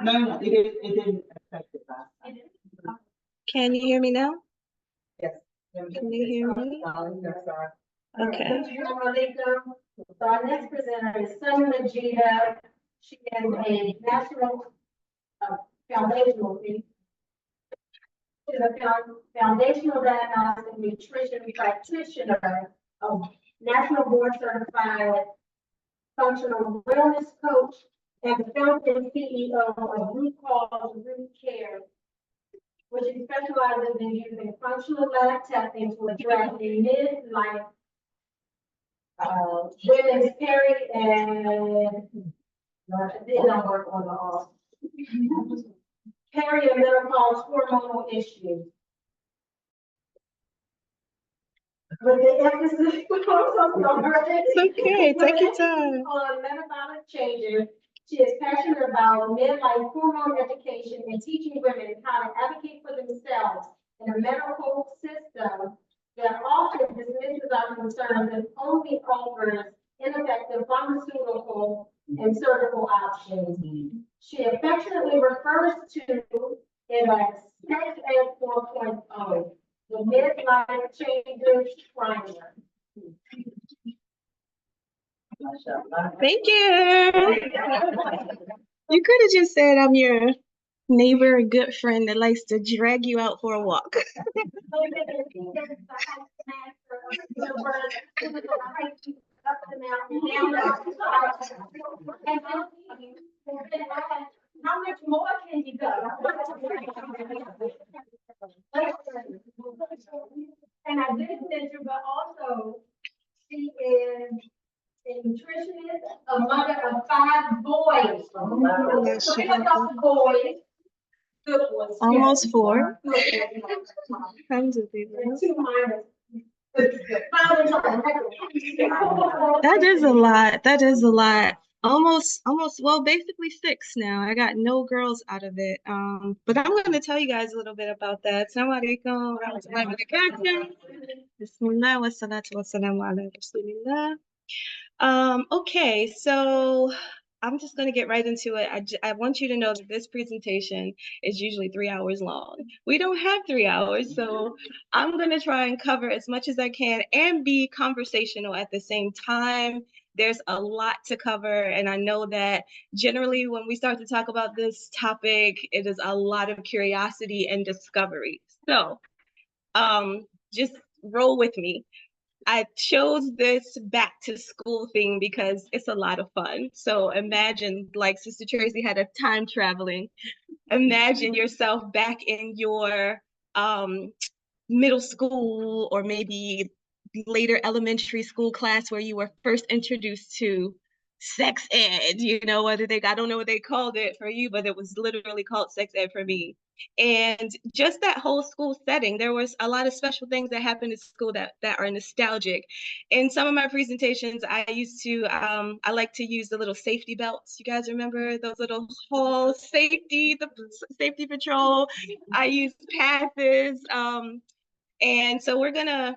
No, it didn't affect it last time. Can you hear me now? Yes. Can you hear me? Okay. So our next presenter is Sunny Majida. She is a national foundational. She's a foundational diagnostic nutrition practitioner, of national board certified functional wellness coach, and the founder and CEO of Root Cause Root Care, which specializes in using functional lab testing to address a midlife women's period and it did not work on the perimenopause hormonal issues. With the emphasis It's okay, take your time. on metabolic changes, she is passionate about midlife hormone education and teaching women how to advocate for themselves in a medical system that often dismisses our concerns and only offers ineffective pharmaceutical and surgical options. She affectionately refers to it as Sex Ed 4.0, the midlife changes primer. Thank you. You could have just said I'm your neighbor or good friend that likes to drag you out for a walk. How much more can you go? And I did center, but also she is a nutritionist, a mother of 5 boys. Yes, she 3 adult boys. Good ones. Almost 4. And Tons of people. 2 minors. That is a lot. That is a lot. Almost, well, basically 6 now. I got no girls out of it. But I'm going to tell you guys a little bit about that. Assalamu alaikum warahmatullahi wabarakatuh. Bismillah wa salatu wa salamu ala rasulillah. Okay, so I'm just going to get right into it. I want you to know that this presentation is usually 3 hours long. We don't have 3 hours, so I'm going to try and cover as much as I can and be conversational at the same time. There's a lot to cover, and I know that generally when we start to talk about this topic, it is a lot of curiosity and discovery. So just roll with me. I chose this back to school thing because it's a lot of fun. So imagine, like Sister Tracy had a time traveling. Imagine yourself back in your middle school or maybe later elementary school class where you were first introduced to sex ed, you know, I don't know what they called it for you, but it was literally called sex ed for me. And just that whole school setting, there was a lot of special things that happened in school that are nostalgic. In some of my presentations, I like to use the little safety belts. You guys remember those little hall safety, the safety patrol? I use passes. And so we're gonna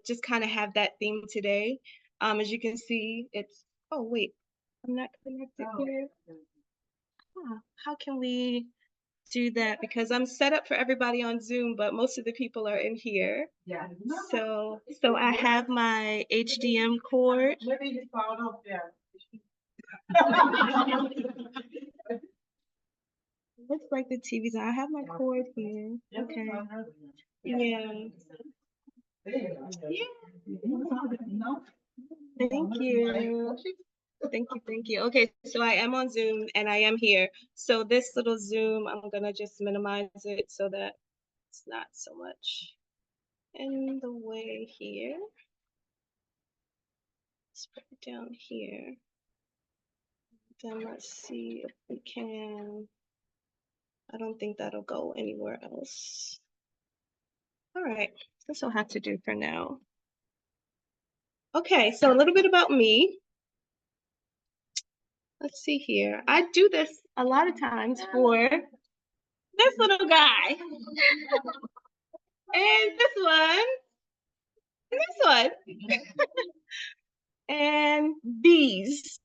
just kind of have that theme today. As you can see, oh wait, I'm not connected here. How can we do that? Because I'm set up for everybody on Zoom, but most of the people are in here. Yeah. So I have my HDM cord. Maybe you found up there. Looks like the TV's on. I have my cord here. Okay. Yeah. Thank you. Thank you. Okay, so I am on Zoom and I am here. So this little Zoom, I'm gonna just minimize it so that it's not so much in the way here. Let's put it down here. Then let's see if we can. I don't think that'll go anywhere else. All right, this will have to do for now. Okay, so a little bit about me. Let's see here. I do this a lot of times for this little guy. And this one. And this one. And these.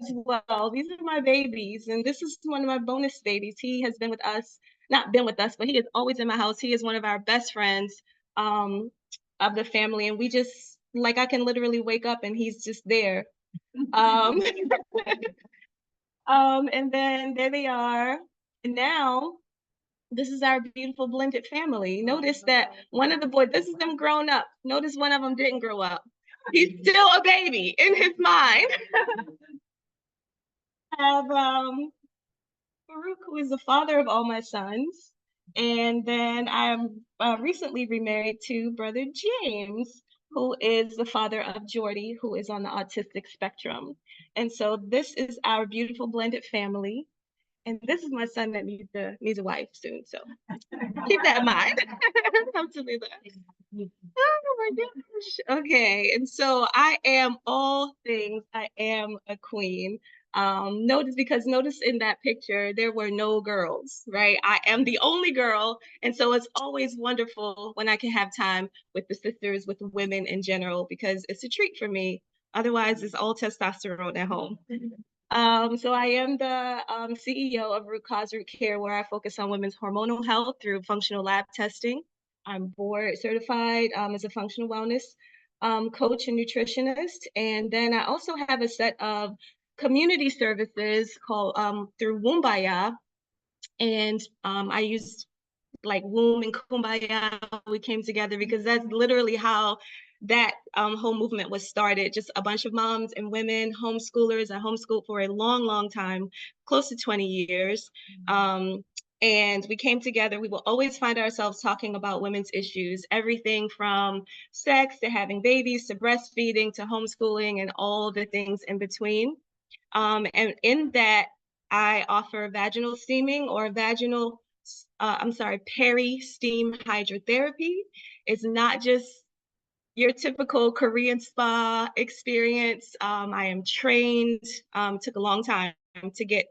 as well. These are my babies, and this is one of my bonus babies. He has been with us, not been with us, but he is always in my house. He is one of our best friends of the family, and we just, like, I can literally wake up and he's just there. Um, and then there they are. And now, this is our beautiful blended family. Notice that one of the boys, this is them grown up. Notice one of them didn't grow up. He's still a baby in his mind. I have Farouk, who is the father of all my sons. And then I'm recently remarried to brother James, who is the father of Jordy, who is on the autistic spectrum. And so this is our beautiful blended family. And this is my son that needs a wife soon. So keep that in mind. Absolutely. Oh my gosh. Okay. And so I am all things. I am a queen. Notice in that picture, there were no girls, right? I am the only girl. And so it's always wonderful when I can have time with the sisters, with the women in general, because it's a treat for me. Otherwise, it's all testosterone at home. So I am the CEO of Root Cause Root Care, where I focus on women's hormonal health through functional lab testing. I'm board certified as a functional wellness coach and nutritionist. And then I also have a set of community services called through Woombaya. And I use like Womb and Kumbaya, we came together because that's literally how that whole movement was started. Just a bunch of moms and women, homeschoolers. I homeschooled for a long, long time, close to 20 years. And we came together. We will always find ourselves talking about women's issues, everything from sex to having babies to breastfeeding to homeschooling and all the things in between. And in that, I offer vaginal steaming or peri-steam hydrotherapy. It's not just your typical Korean spa experience. I am trained, took a long time to get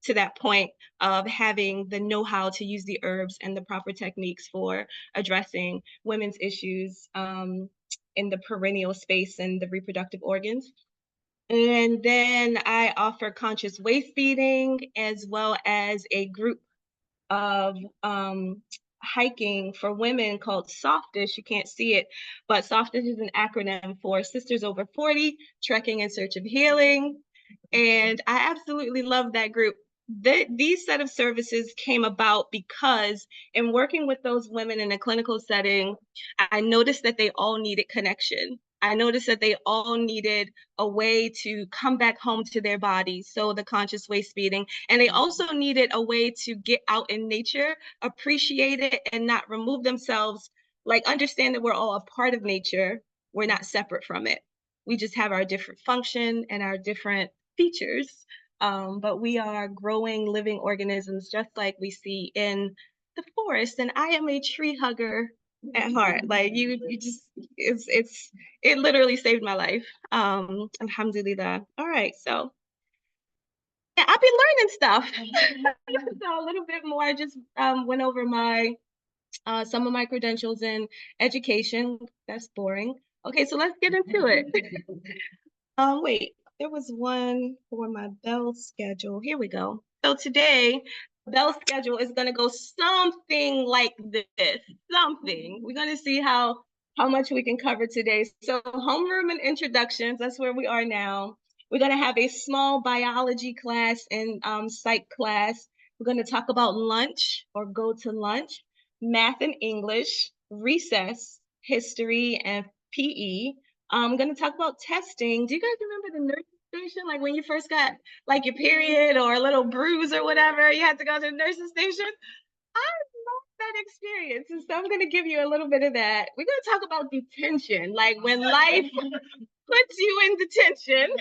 to that point of having the know-how to use the herbs and the proper techniques for addressing women's issues in the perineal space and the reproductive organs. And then I offer conscious waist beating as well as a group of hiking for women called Softish. You can't see it, but Softish is an acronym for Sisters Over 40, Trekking in Search of Healing. And I absolutely love that group. These set of services came about because in working with those women in a clinical setting, I noticed that they all needed connection. I noticed that they all needed a way to come back home to their bodies. So the conscious waist beating, and they also needed a way to get out in nature, appreciate it, and not remove themselves. Like understand that we're all a part of nature. We're not separate from it. We just have our different function and our different features, but we are growing living organisms just like we see in the forest. And I am a tree hugger at heart. Like you just, it literally saved my life. Alhamdulillah. All right, so yeah, I've been learning stuff. So a little bit more. I just went over my some of my credentials in education. That's boring. Okay, so let's get into it. Wait, there was one for my bell schedule. Here we go. So today, bell schedule is gonna go something like this. Something. We're gonna see how much we can cover today. So homeroom and introductions, that's where we are now. We're gonna have a small biology class and psych class. We're gonna talk about lunch or go to lunch, math and English, recess, history, and PE. I'm going to talk about testing. Do you guys remember the nursing station? Like when you first got like your period or a little bruise or whatever, you had to go to the nursing station? I love that experience. And so I'm going to give you a little bit of that. We're going to talk about detention, like when life puts you in detention.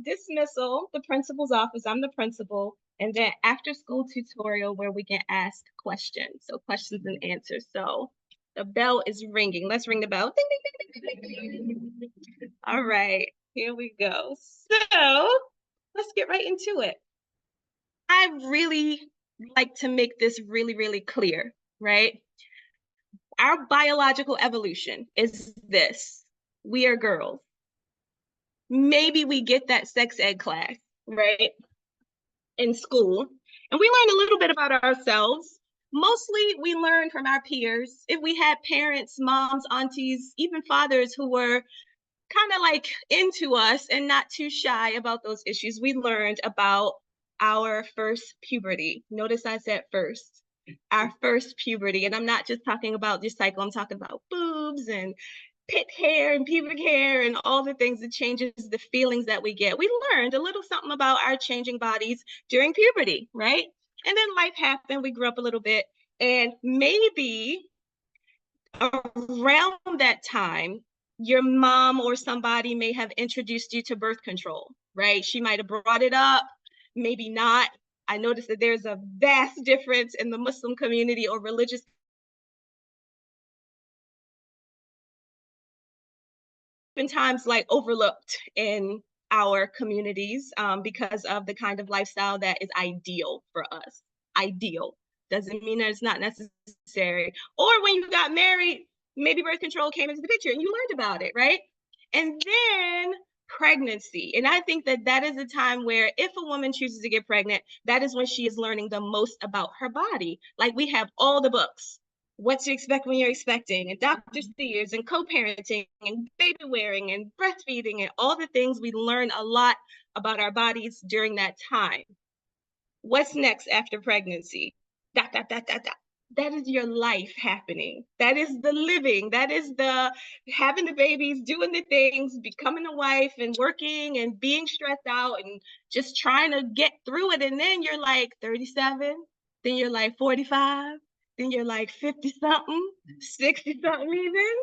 Dismissal, the principal's office. I'm the principal. And then after school tutorial where we can ask questions. So questions and answers. So the bell is ringing. Let's ring the bell. Ding, ding, ding, ding, ding, ding. All right, here we go. So let's get right into it. I really like to make this really, really clear, right? Our biological evolution is this. We are girls. maybe we get that sex ed class, right, in school, and we learn a little bit about ourselves. Mostly we learn from our peers. If we had parents, moms, aunties, even fathers who were kind of like into us and not too shy about those issues, we learned about our first puberty. Notice I said first, our first puberty. And I'm not just talking about this cycle, I'm talking about boobs and pit hair and pubic hair and all the things that changes the feelings that we get. We learned a little something about our changing bodies during puberty, right? And then life happened, we grew up a little bit, and maybe around that time, your mom or somebody may have introduced you to birth control, right? She might have brought it up, maybe not. I noticed that there's a vast difference in the Muslim community or religious oftentimes like overlooked in our communities because of the kind of lifestyle that is ideal for us. Ideal doesn't mean that it's not necessary. Or when you got married, maybe birth control came into the picture and you learned about it, right? And then pregnancy. And I think that that is a time where if a woman chooses to get pregnant, that is when she is learning the most about her body. Like we have all the books, what to expect when you're expecting, and Dr. Sears, and co-parenting, and baby wearing, and breastfeeding, and all the things. We learn a lot about our bodies during that time. What's next after pregnancy? Dot, dot, dot, dot, dot. That is your life happening. That is the living. That is the having the babies, doing the things, becoming a wife, and working, and being stressed out, and just trying to get through it. And then you're like 37, then you're like 45, then you're like 50 something, 60 something even.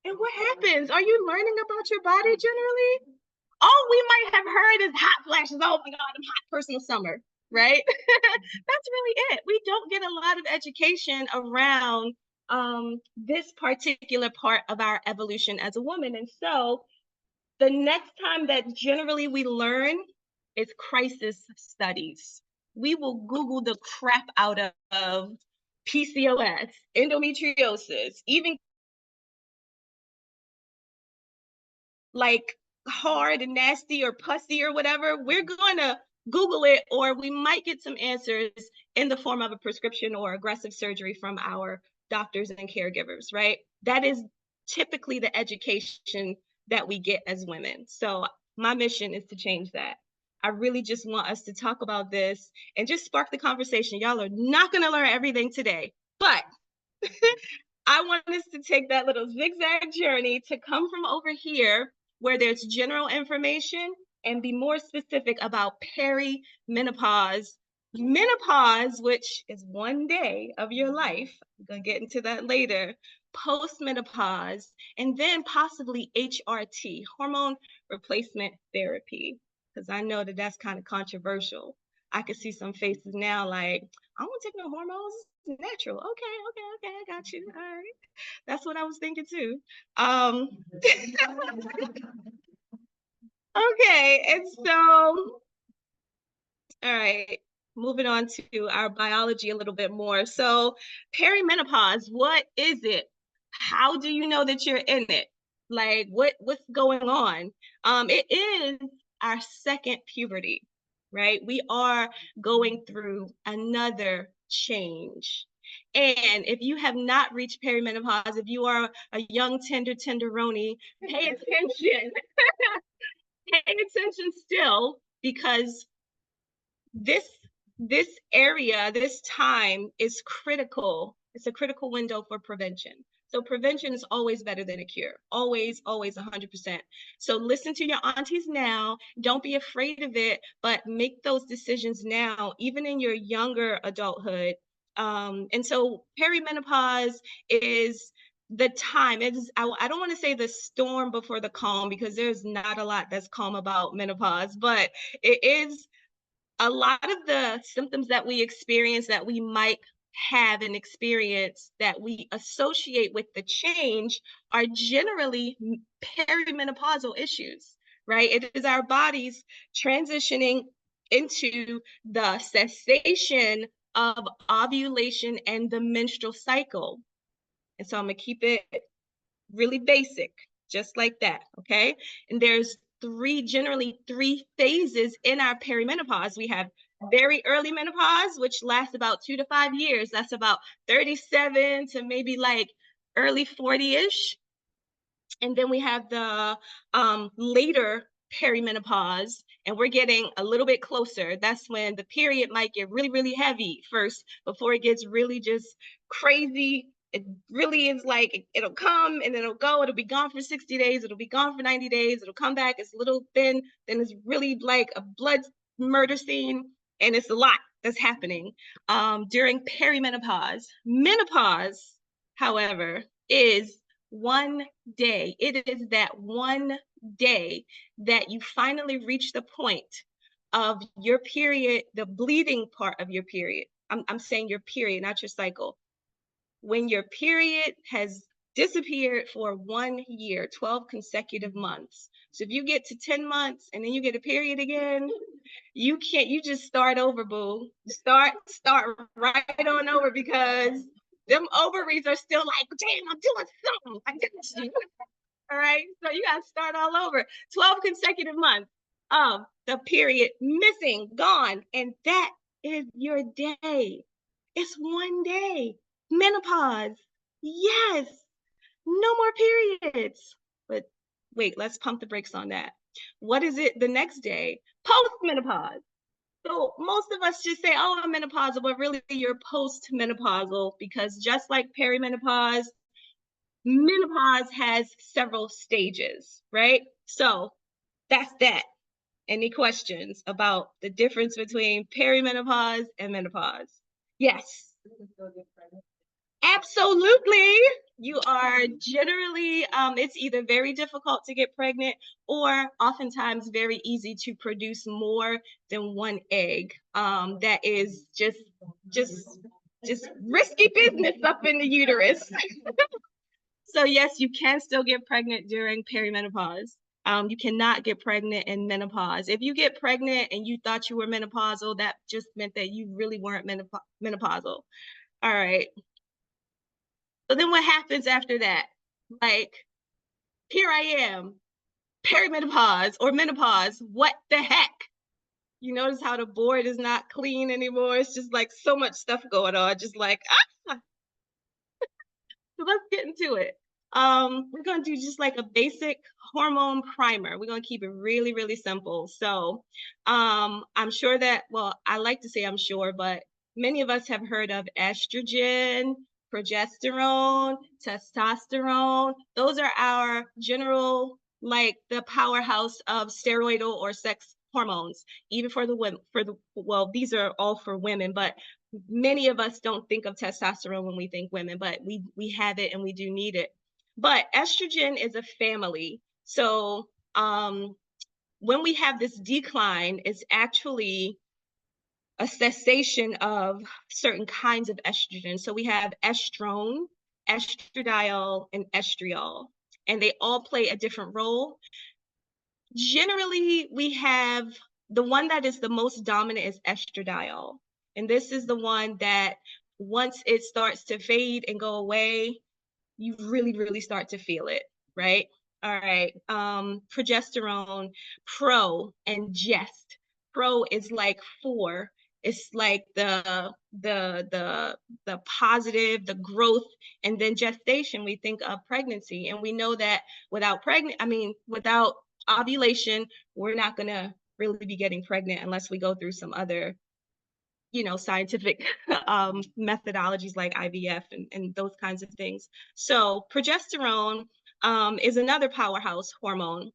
And what happens? Are you learning about your body generally? All we might have heard is hot flashes. Oh my God, I'm hot, personal summer, right? That's really it. We don't get a lot of education around this particular part of our evolution as a woman. And so the next time that generally we learn is crisis studies. We will Google the crap out of PCOS, endometriosis, even like hard and nasty or pussy or whatever. We're going to Google it, or we might get some answers in the form of a prescription or aggressive surgery from our doctors and caregivers, right? That is typically the education that we get as women. So my mission is to change that. I really just want us to talk about this and just spark the conversation. Y'all are not going to learn everything today, but I want us to take that little zigzag journey to come from over here where there's general information and be more specific about perimenopause, menopause, which is one day of your life. I'm going to get into that later. Postmenopause, and then possibly HRT, hormone replacement therapy, because I know that that's kind of controversial. I could see some faces now like, I don't take no hormones, it's natural. Okay, I got you. All right. That's what I was thinking too. Okay, and so, all right, moving on to our biology a little bit more. So perimenopause, what is it? How do you know that you're in it? Like what's going on? It is our second puberty, right? We are going through another change. And if you have not reached perimenopause, if you are a young tenderoni, pay attention. Pay attention still, because this area, this time is critical. It's a critical window for prevention. So prevention is always better than a cure. Always, always 100%. So listen to your aunties now. Don't be afraid of it, but make those decisions now, even in your younger adulthood. And so perimenopause is the time. It is, I don't want to say the storm before the calm, because there's not a lot that's calm about menopause, but it is a lot of the symptoms that we experience, that we might have an experience that we associate with the change, are generally perimenopausal issues, right? It is our bodies transitioning into the cessation of ovulation and the menstrual cycle. And so I'm gonna keep it really basic, just like that, okay? And there's generally three phases in our perimenopause. We have very early menopause, which lasts about 2 to 5 years. That's about 37 to maybe like early 40-ish. And then we have the later perimenopause, and we're getting a little bit closer. That's when the period might get really, really heavy first before it gets really just crazy. It really is like it'll come and then it'll go. It'll be gone for 60 days. It'll be gone for 90 days. It'll come back. It's a little thin. Then it's really like a blood murder scene. And it's a lot that's happening during perimenopause. Menopause, however, is one day. It is that one day that you finally reach the point of your period, the bleeding part of your period. I'm saying your period, not your cycle. When your period has disappeared for 1 year, 12 consecutive months. So if you get to 10 months and then you get a period again, you just start over, boo. Start right on over, because them ovaries are still like, damn, I'm doing something. I did this. All right, so you gotta start all over. 12 consecutive months of the period missing, gone, and that is your day. It's one day. Menopause. Yes. No more periods. But wait, let's pump the brakes on that. What is it the next day? Post-menopause. So most of us just say, oh, I'm menopausal, but really you're post-menopausal, because just like perimenopause, menopause has several stages, right? So that's that. Any questions about the difference between perimenopause and menopause? Yes. Absolutely. You are generally, it's either very difficult to get pregnant or oftentimes very easy to produce more than one egg. That is just risky business up in the uterus. So yes, you can still get pregnant during perimenopause. You cannot get pregnant in menopause. If you get pregnant and you thought you were menopausal, that just meant that you really weren't menopausal. All right. So then what happens after that? Like, here I am, perimenopause or menopause. What the heck? You notice how the board is not clean anymore? It's just like so much stuff going on. Just like, ah! So let's get into it. We're going to do just like a basic hormone primer. We're going to keep it really, really simple. So I'm sure that, well, I like to say I'm sure, but many of us have heard of estrogen, progesterone, testosterone. Those are our general, like the powerhouse of steroidal or sex hormones, even for the women, well, these are all for women, but many of us don't think of testosterone when we think women, but we have it and we do need it. But estrogen is a family. So when we have this decline, it's actually a cessation of certain kinds of estrogen. So we have estrone, estradiol, and estriol, and they all play a different role. Generally, we have the one that is the most dominant is estradiol. And this is the one that once it starts to fade and go away, you really, really start to feel it, right? All right. Progesterone, pro and gest. Pro is like 4. It's like the positive, the growth, and then gestation. We think of pregnancy, and we know that without ovulation, we're not gonna really be getting pregnant unless we go through some other, scientific methodologies like IVF and those kinds of things. So progesterone is another powerhouse hormone.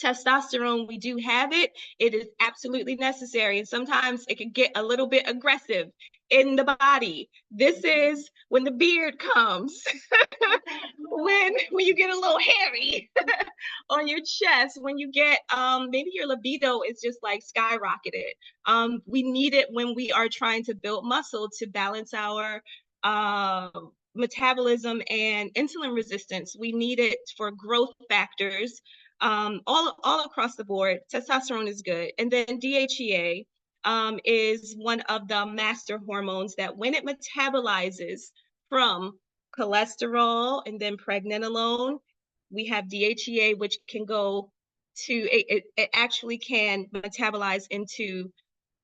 Testosterone, we do have it. It is absolutely necessary. And sometimes it can get a little bit aggressive in the body. This is when the beard comes, when you get a little hairy on your chest, when you get, maybe your libido is just like skyrocketed. We need it when we are trying to build muscle to balance our metabolism and insulin resistance. We need it for growth factors. All across the board, testosterone is good. And then DHEA is one of the master hormones that when it metabolizes from cholesterol and then pregnenolone, we have DHEA, which can go it actually can metabolize into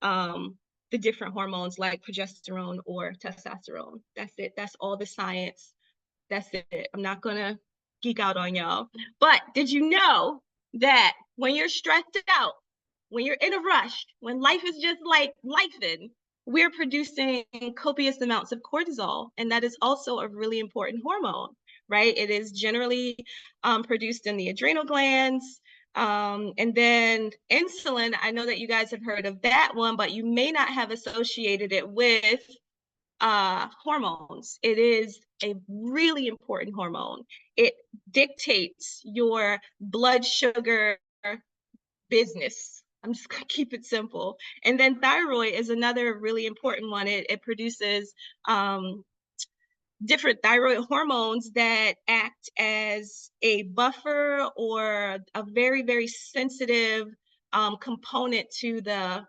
the different hormones like progesterone or testosterone. That's it. That's all the science. That's it. I'm not gonna geek out on y'all. But did you know that when you're stressed out, when you're in a rush, when life is just like lifing, we're producing copious amounts of cortisol, and that is also a really important hormone, right? It is generally produced in the adrenal glands. And then insulin, I know that you guys have heard of that one, but you may not have associated it with hormones. It is a really important hormone. It dictates your blood sugar business. I'm just gonna keep it simple. And then thyroid is another really important one. It produces different thyroid hormones that act as a buffer or a very, very sensitive component to the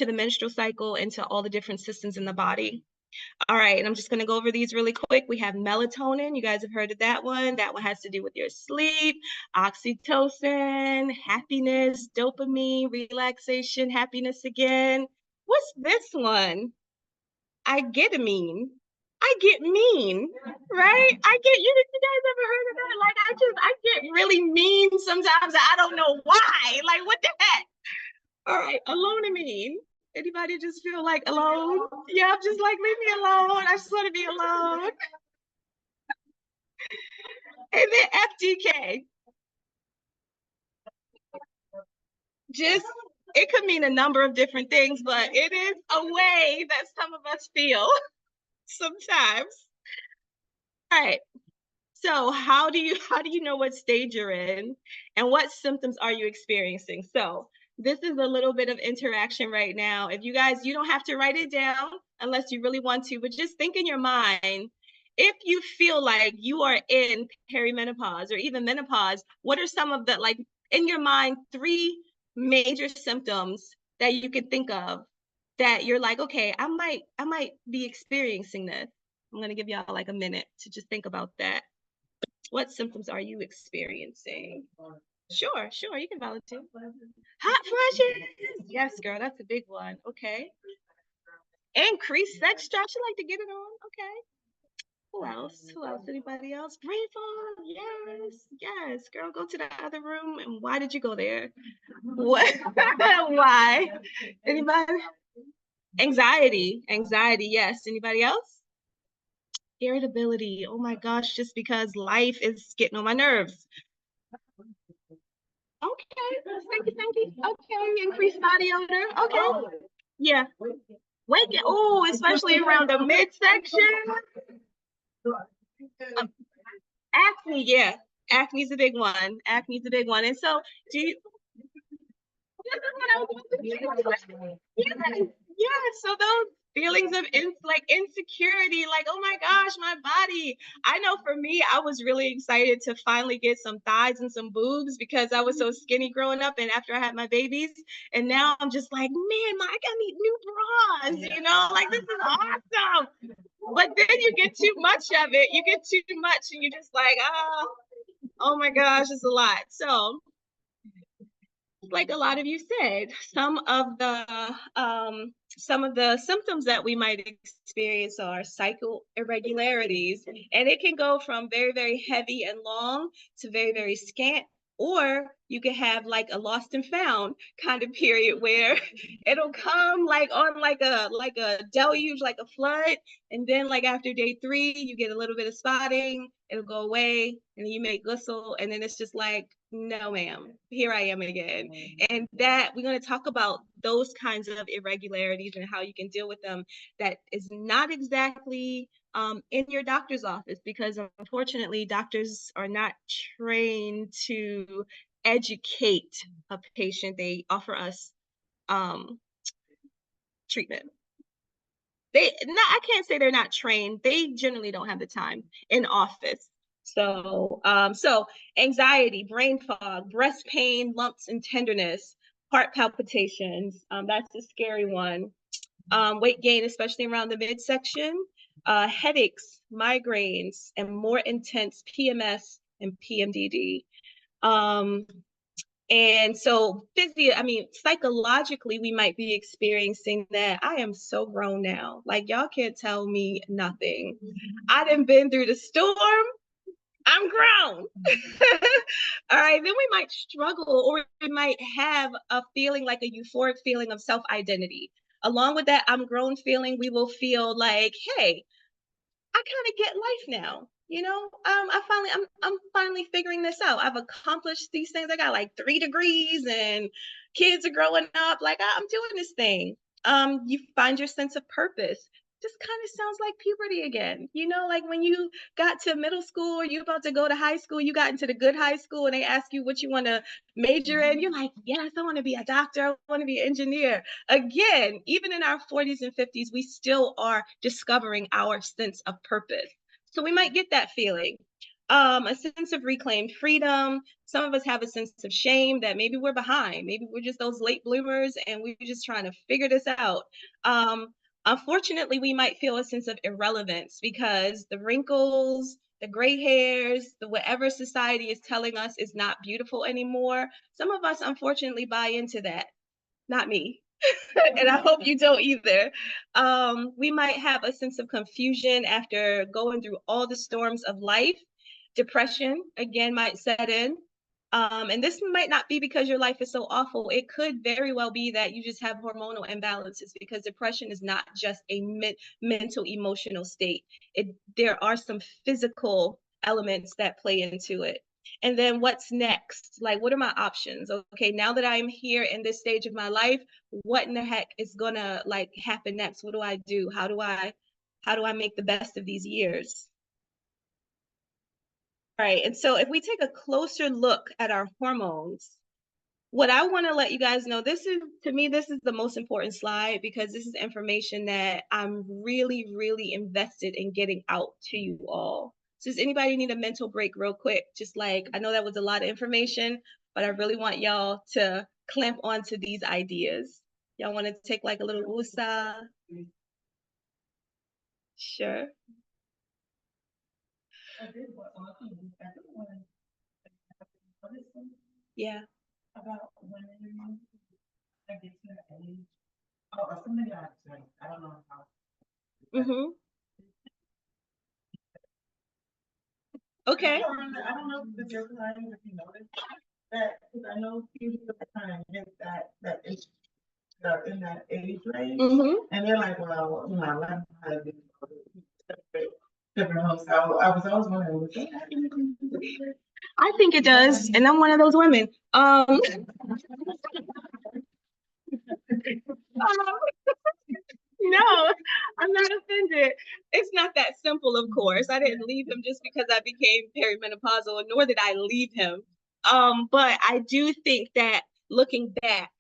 menstrual cycle and to all the different systems in the body. All right, and I'm just gonna go over these really quick. We have melatonin. You guys have heard of that one. That one has to do with your sleep, oxytocin, happiness, dopamine, relaxation, happiness again. What's this one? I get mean, right? You guys ever heard of that? Like, I get really mean sometimes. I don't know why. Like, what the heck? All right, alone. Anybody just feel like alone? Yeah, I'm just like, leave me alone. I just want to be alone. And then FDK. Just, it could mean a number of different things, but it is a way that some of us feel sometimes. All right. So how do you know what stage you're in and what symptoms are you experiencing? So this is a little bit of interaction right now. If you guys, you don't have to write it down unless you really want to, but just think in your mind, if you feel like you are in perimenopause or even menopause, what are some of the, like, in your mind, 3 major symptoms that you could think of that you're like, okay, I might be experiencing this. I'm gonna give y'all like a minute to just think about that. What symptoms are you experiencing? Sure, you can volunteer. Hot flashes. Yes, girl, that's a big one. Okay. Increased sex drive. She like to get it on. Okay. Who else? Anybody else? Brain fog. Yes, girl, go to the other room. And why did you go there? What? Why? Anybody? Anxiety. Yes. Anybody else? Irritability. Oh my gosh, just because life is getting on my nerves. Okay, thank you. Okay, increased body odor. Okay. Yeah. Wake it. Oh, especially around the midsection. Acne, yeah. Acne's a big one. And so do you yeah, so those feelings of insecurity, like, oh my gosh, my body. I know for me, I was really excited to finally get some thighs and some boobs because I was so skinny growing up and after I had my babies. And now I'm just like, man, I need new bras, like this is awesome. But then you get too much of it. You get too much and you're just like, oh my gosh, it's a lot. So like a lot of you said, some of the symptoms that we might experience are cycle irregularities, and it can go from very, very heavy and long to very, very scant, or you could have like a lost and found kind of period where it'll come like on like a deluge, like a flood, and then like after day 3 you get a little bit of spotting, it'll go away, and then you may gustle, and then it's just like, no ma'am, here I am again. And that we're going to talk about those kinds of irregularities and how you can deal with them. That is not exactly in your doctor's office, because unfortunately doctors are not trained to educate a patient. They offer us treatment. I can't say they're not trained. They generally don't have the time in office. So anxiety, brain fog, breast pain, lumps and tenderness, heart palpitations. That's a scary one. Weight gain, especially around the midsection, headaches, migraines, and more intense PMS and PMDD. And so psychologically, we might be experiencing that. I am so grown now. Like, y'all can't tell me nothing. I done been through the storm. I'm grown. All right. Then we might struggle, or we might have a feeling like a euphoric feeling of self-identity. Along with that I'm grown feeling, we will feel like, hey, I kind of get life now. I'm finally figuring this out. I've accomplished these things. I got like 3 degrees and kids are growing up. Like, I'm doing this thing. You find your sense of purpose. Just kind of sounds like puberty again. Like when you got to middle school or you're about to go to high school, you got into the good high school and they ask you what you want to major in. You're like, yes, I want to be a doctor. I want to be an engineer. Again, even in our 40s and 50s, we still are discovering our sense of purpose. So we might get that feeling. A sense of reclaimed freedom. Some of us have a sense of shame that maybe we're behind. Maybe we're just those late bloomers and we're just trying to figure this out. Unfortunately, we might feel a sense of irrelevance because the wrinkles, the gray hairs, the whatever society is telling us is not beautiful anymore. Some of us, unfortunately, buy into that. Not me. And I hope you don't either. We might have a sense of confusion after going through all the storms of life. Depression, again, might set in. And this might not be because your life is so awful. It could very well be that you just have hormonal imbalances, because depression is not just a mental, emotional state. There are some physical elements that play into it. And then what's next? Like, what are my options? Okay, now that I'm here in this stage of my life, what in the heck is gonna like happen next? What do I do? How do I make the best of these years? All right, and so if we take a closer look at our hormones, what I want to let you guys know, this is the most important slide, because this is information that I'm really, really invested in getting out to you all. So does anybody need a mental break real quick? Just like, I know that was a lot of information, but I really want y'all to clamp onto these ideas. Y'all want to take like a little woosah? Sure. Yeah. About women, I get to that age. Oh, or somebody I don't know how. Okay. I don't know if your clients, if you noticed that, because I know people kind of get that age, they're in that age range, and they're like, well, I learned how to do different homes. So I was always wondering, was that happening? I think it does, and I'm one of those women. No, I'm not offended. It's not that simple, of course. I didn't leave him just because I became perimenopausal, nor did I leave him. But I do think that looking back,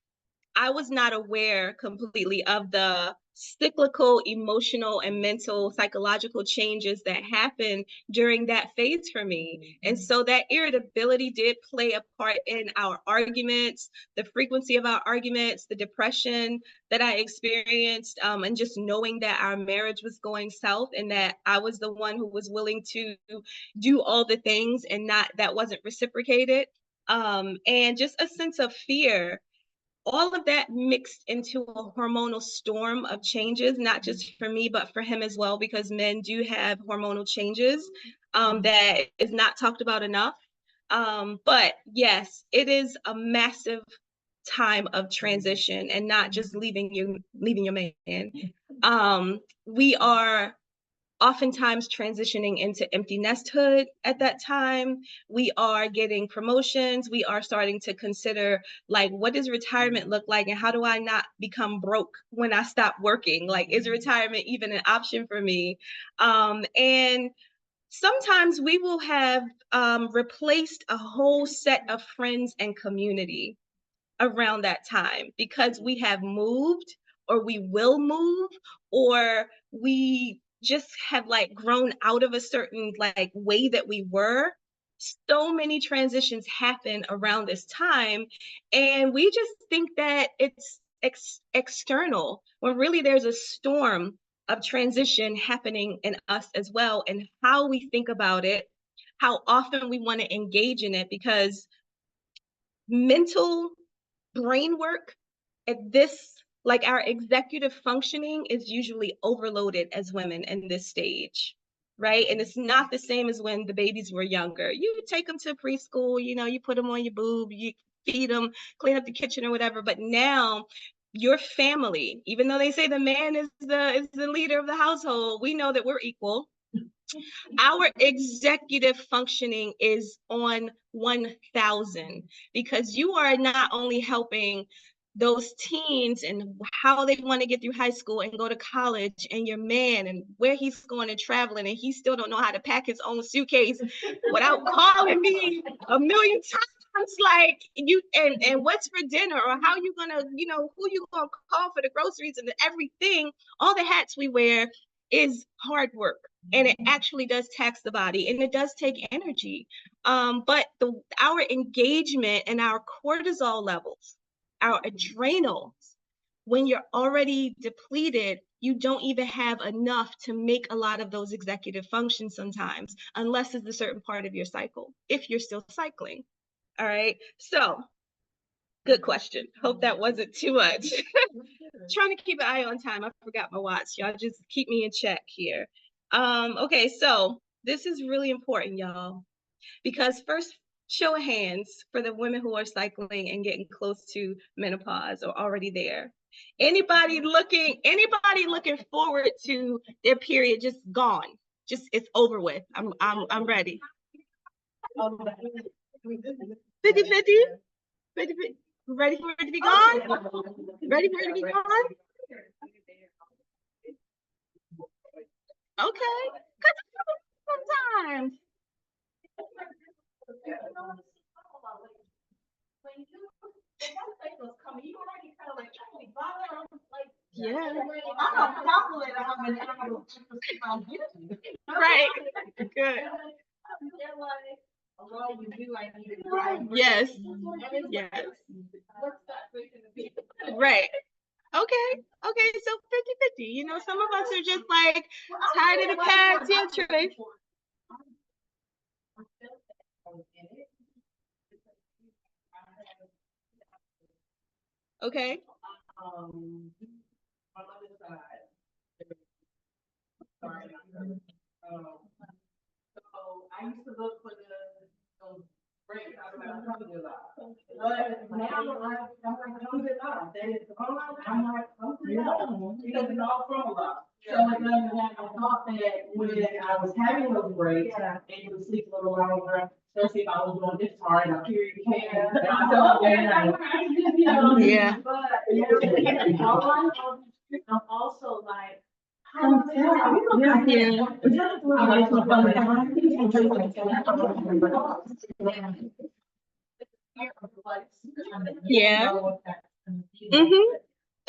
I was not aware completely of the cyclical emotional and mental psychological changes that happened during that phase for me. And so that irritability did play a part in our arguments, the frequency of our arguments, the depression that I experienced, and just knowing that our marriage was going south and that I was the one who was willing to do all the things and that wasn't reciprocated. And just a sense of fear. All of that mixed into a hormonal storm of changes, not just for me, but for him as well, because men do have hormonal changes that is not talked about enough. But yes, it is a massive time of transition, and not just leaving your man. We are oftentimes transitioning into empty nesthood at that time. We are getting promotions. We are starting to consider, like, what does retirement look like, and how do I not become broke when I stop working? Like, is retirement even an option for me? And sometimes we will have replaced a whole set of friends and community around that time, because we have moved, or we will move, or we just have like grown out of a certain like way that we were. So many transitions happen around this time, and we just think that it's external, when really there's a storm of transition happening in us as well, and how we think about it, how often we want to engage in it. Because mental brain work at this, like our executive functioning is usually overloaded as women in this stage, right? And it's not the same as when the babies were younger. You take them to preschool, you know, you put them on your boob, you feed them, clean up the kitchen or whatever. But now your family, even though they say the man is the leader of the household, we know that we're equal. Our executive functioning is on 1,000 because you are not only helping those teens and how they want to get through high school and go to college, and your man and where he's going and traveling, and he still don't know how to pack his own suitcase without calling me a million times, like you and what's for dinner, or how you gonna, you know, who you gonna call for the groceries and everything. All the hats we wear is hard work, and it actually does tax the body, and it does take energy. But our engagement and our cortisol levels, our adrenals, when you're already depleted, you don't even have enough to make a lot of those executive functions sometimes, unless it's a certain part of your cycle, if you're still cycling. All right, so good question. Hope that wasn't too much. Trying to keep an eye on time. I forgot my watch. Y'all just keep me in check here. Okay, so this is really important, y'all, because first, show of hands for the women who are cycling and getting close to menopause or already there. Anybody looking forward to their period just gone? Just it's over with. I'm ready. 50-50? 50-50? Ready for it to be gone? Ready for it to be gone? Okay. Sometimes. Yeah. Right. Good. Yes. Yes. Right. Okay. Okay. So 50-50. You know, some of us are just like tired of the past. Yeah, Trey. Okay. So I used to look for those breaks. I was like, I'm doing that. But now I'm like, I'm doing that. I'm like, because it's all from a lot. So I thought that when I was having those breaks, and you would sleep a little longer, especially if I was doing this hard, and I period came. Yeah. I'm also like, Yeah. Mm-hmm.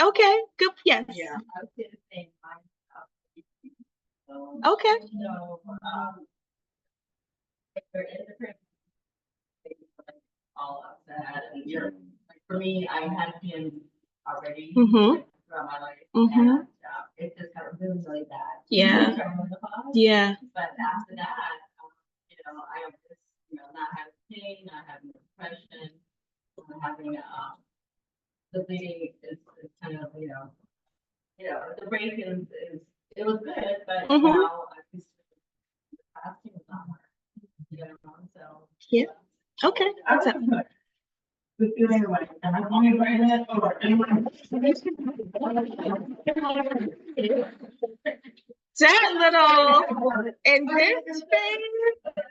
Okay. Good. Yes. Yeah. Okay. All upset, and for me, I had him already Mm-hmm. throughout my life, Mm-hmm. and it just got really, really bad. Yeah. Yeah. But after that, you know, I was just, you know, not having pain, not having depression, having the bleeding is kind of, you know, the break is it was good, but Mm-hmm. now I just fasting is not working, you know, so. Yeah. Okay. What's up? Anyway, and I'm only bringing that forward. That little in this phase.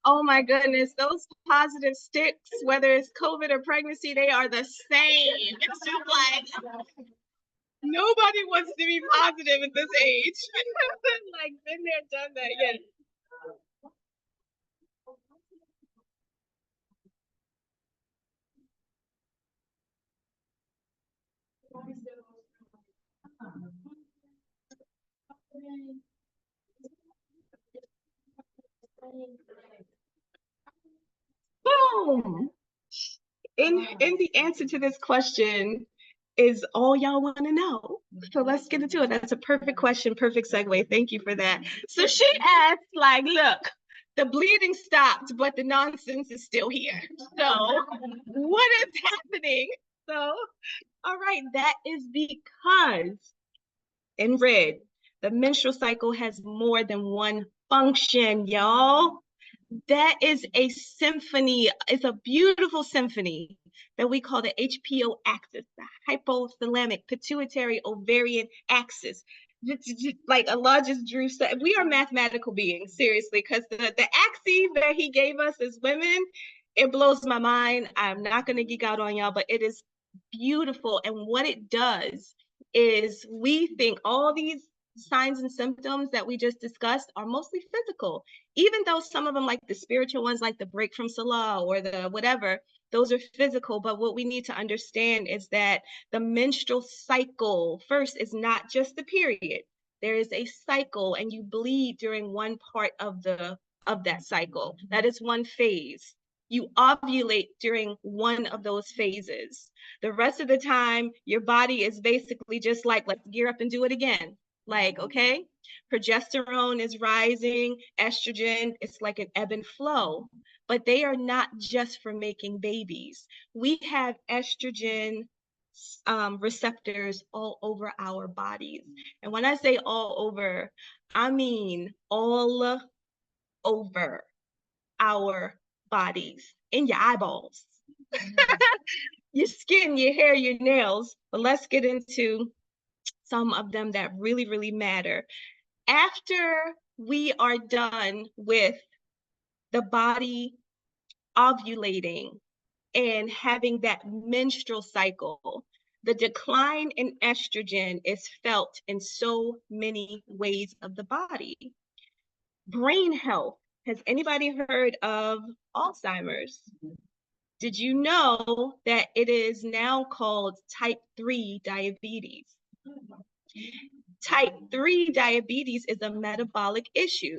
Oh my goodness, those positive sticks, whether it's COVID or pregnancy, they are the same. It's just like nobody wants to be positive at this age. Like been there, done that. Yeah. Boom. In the answer to this question is all y'all want to know. So let's get into it. That's a perfect question, perfect segue. Thank you for that. So she asked, like, look, the bleeding stopped, but the nonsense is still here. So what is happening? So, all right, that is because in red, the menstrual cycle has more than one function, y'all. That is a symphony. It's a beautiful symphony that we call the HPO axis, the hypothalamic pituitary ovarian axis. Like Allah just drew, we are mathematical beings, seriously, because the axes that he gave us as women, it blows my mind. I'm not going to geek out on y'all, but it is beautiful. And what it does is we think all these signs and symptoms that we just discussed are mostly physical, even though some of them, like the spiritual ones, like the break from Salah or the whatever, those are physical. But what we need to understand is that the menstrual cycle first is not just the period. There is a cycle, and you bleed during one part of that cycle. That is one phase. You ovulate during one of those phases. The rest of the time, your body is basically just like, let's gear up and do it again. Like, okay, progesterone is rising, estrogen, it's like an ebb and flow, but they are not just for making babies. We have estrogen receptors all over our bodies. And when I say all over, I mean all over our bodies, in your eyeballs, your skin, your hair, your nails. But let's get into some of them that really, really matter. After we are done with the body ovulating and having that menstrual cycle, the decline in estrogen is felt in so many ways of the body. Brain health. Has anybody heard of Alzheimer's? Did you know that it is now called type 3 diabetes? Type 3 diabetes is a metabolic issue,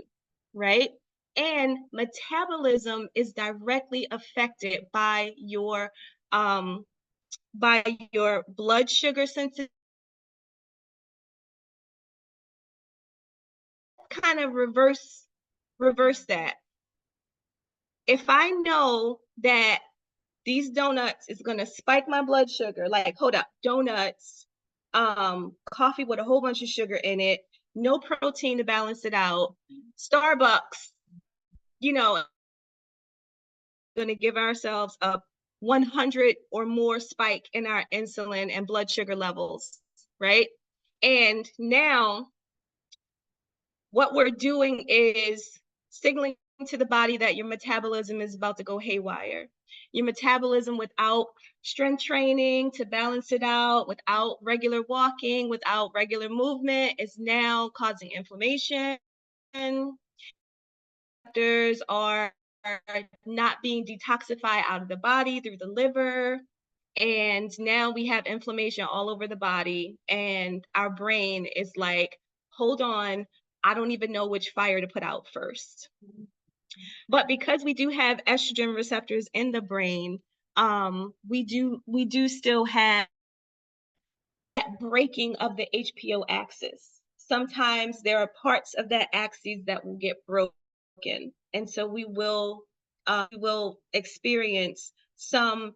right? And metabolism is directly affected by your blood sugar sensitivity. Kind of reverse that. If I know that these donuts is going to spike my blood sugar, like, hold up, donuts, coffee with a whole bunch of sugar in it, no protein to balance it out, Starbucks, you know, going to give ourselves a 100 or more spike in our insulin and blood sugar levels, right? And now what we're doing is signaling to the body that your metabolism is about to go haywire. Your metabolism, without strength training to balance it out, without regular walking, without regular movement, is now causing inflammation. Receptors are not being detoxified out of the body through the liver. And now we have inflammation all over the body, and our brain is like, hold on, I don't even know which fire to put out first. But because we do have estrogen receptors in the brain, we do still have that breaking of the HPO axis. Sometimes there are parts of that axis that will get broken, and so we will experience some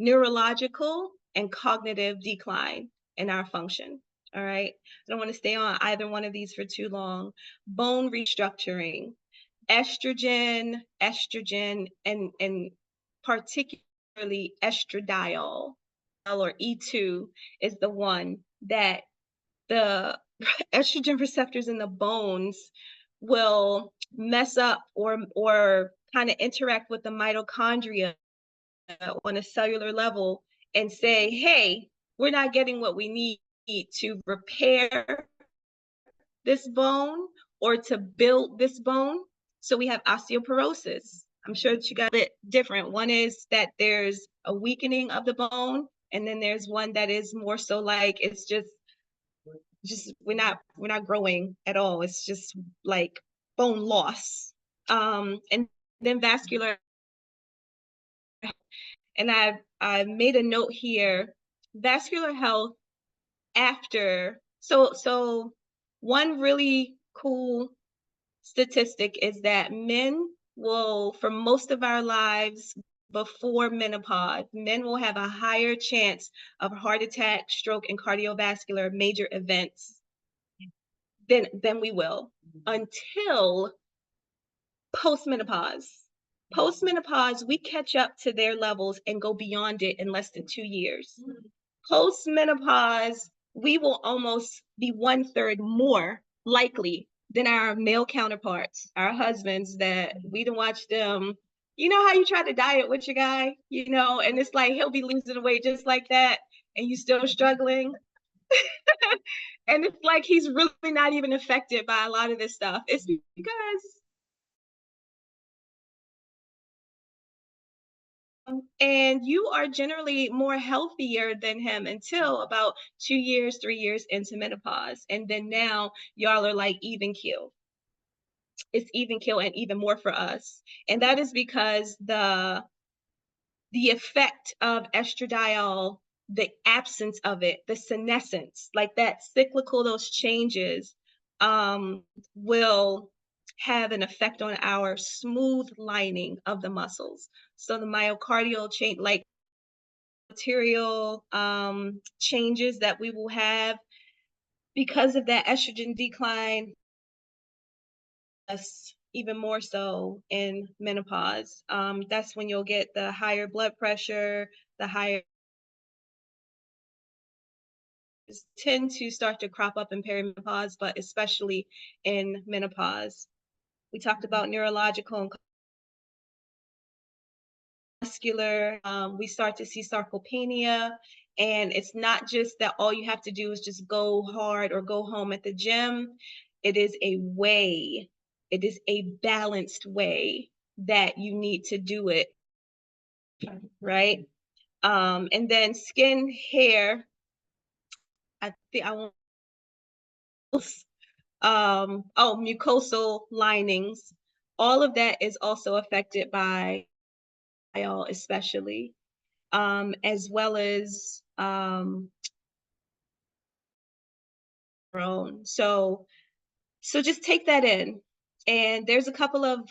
neurological and cognitive decline in our function. All right. I don't want to stay on either one of these for too long. Bone restructuring, estrogen, and particularly estradiol or E2 is the one that the estrogen receptors in the bones will mess up or kind of interact with the mitochondria on a cellular level and say, hey, we're not getting what we need to repair this bone or to build this bone. So we have osteoporosis. I'm sure that you got a bit different. One is that there's a weakening of the bone, and then there's one that is more so like it's just we're not growing at all. It's just like bone loss. And then vascular. And I've made a note here, vascular health after, so one really cool statistic is that men will, for most of our lives before menopause, men will have a higher chance of heart attack, stroke, and cardiovascular major events than we will until postmenopause. Postmenopause, we catch up to their levels and go beyond it in less than 2 years. Postmenopause, we will almost be 1/3 more likely than our male counterparts, our husbands, that we don't watch them. You know how you try to diet with your guy, you know, and it's like he'll be losing weight just like that, and you still struggling. And it's like he's really not even affected by a lot of this stuff. It's because and you are generally more healthier than him until about 2 years, 3 years into menopause. And then now y'all are like even keel. It's even keel and even more for us. And that is because the effect of estradiol, the absence of it, the senescence, like that cyclical, those changes will have an effect on our smooth lining of the muscles. So the myocardial change, like material changes that we will have because of that estrogen decline, even more so in menopause. That's when you'll get the higher blood pressure, the higher tend to start to crop up in perimenopause, but especially in menopause. We talked about neurological and muscular. We start to see sarcopenia, and it's not just that all you have to do is just go hard or go home at the gym. It is a way, it is a balanced way that you need to do it, right? And then skin, hair, I think I won't, mucosal linings, all of that is also affected by oil, especially, as well as so just take that in. And there's a couple of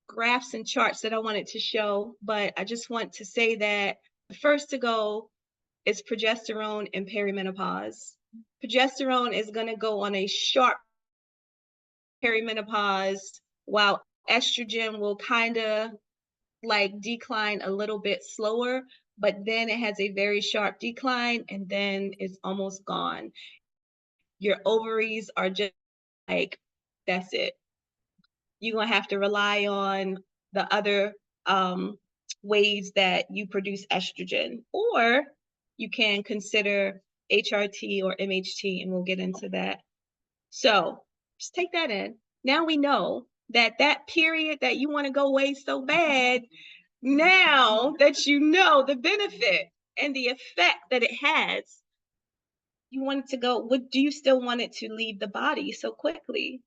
graphs and charts that I wanted to show, but I just want to say that the first to go is progesterone and perimenopause. Progesterone is going to go on a sharp perimenopause, while estrogen will kind of like decline a little bit slower, but then it has a very sharp decline and then it's almost gone. Your ovaries are just like, that's it. You're going to have to rely on the other ways that you produce estrogen, or you can consider HRT or MHT, and we'll get into that. So just take that in. Now we know that that period that you want to go away so bad, now that you know the benefit and the effect that it has, you want it to go, do you still want it to leave the body so quickly?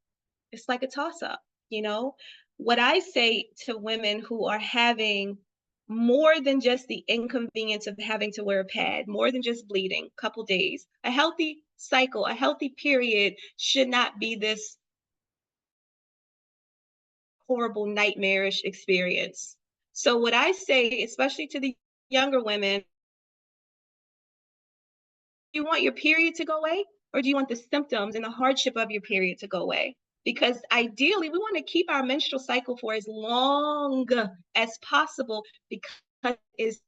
It's like a toss-up, you know? What I say to women who are having more than just the inconvenience of having to wear a pad, more than just bleeding, a couple days, a healthy cycle, a healthy period should not be this horrible, nightmarish experience. So what I say, especially to the younger women, do you want your period to go away, or do you want the symptoms and the hardship of your period to go away? Because ideally, we want to keep our menstrual cycle for as long as possible, because it's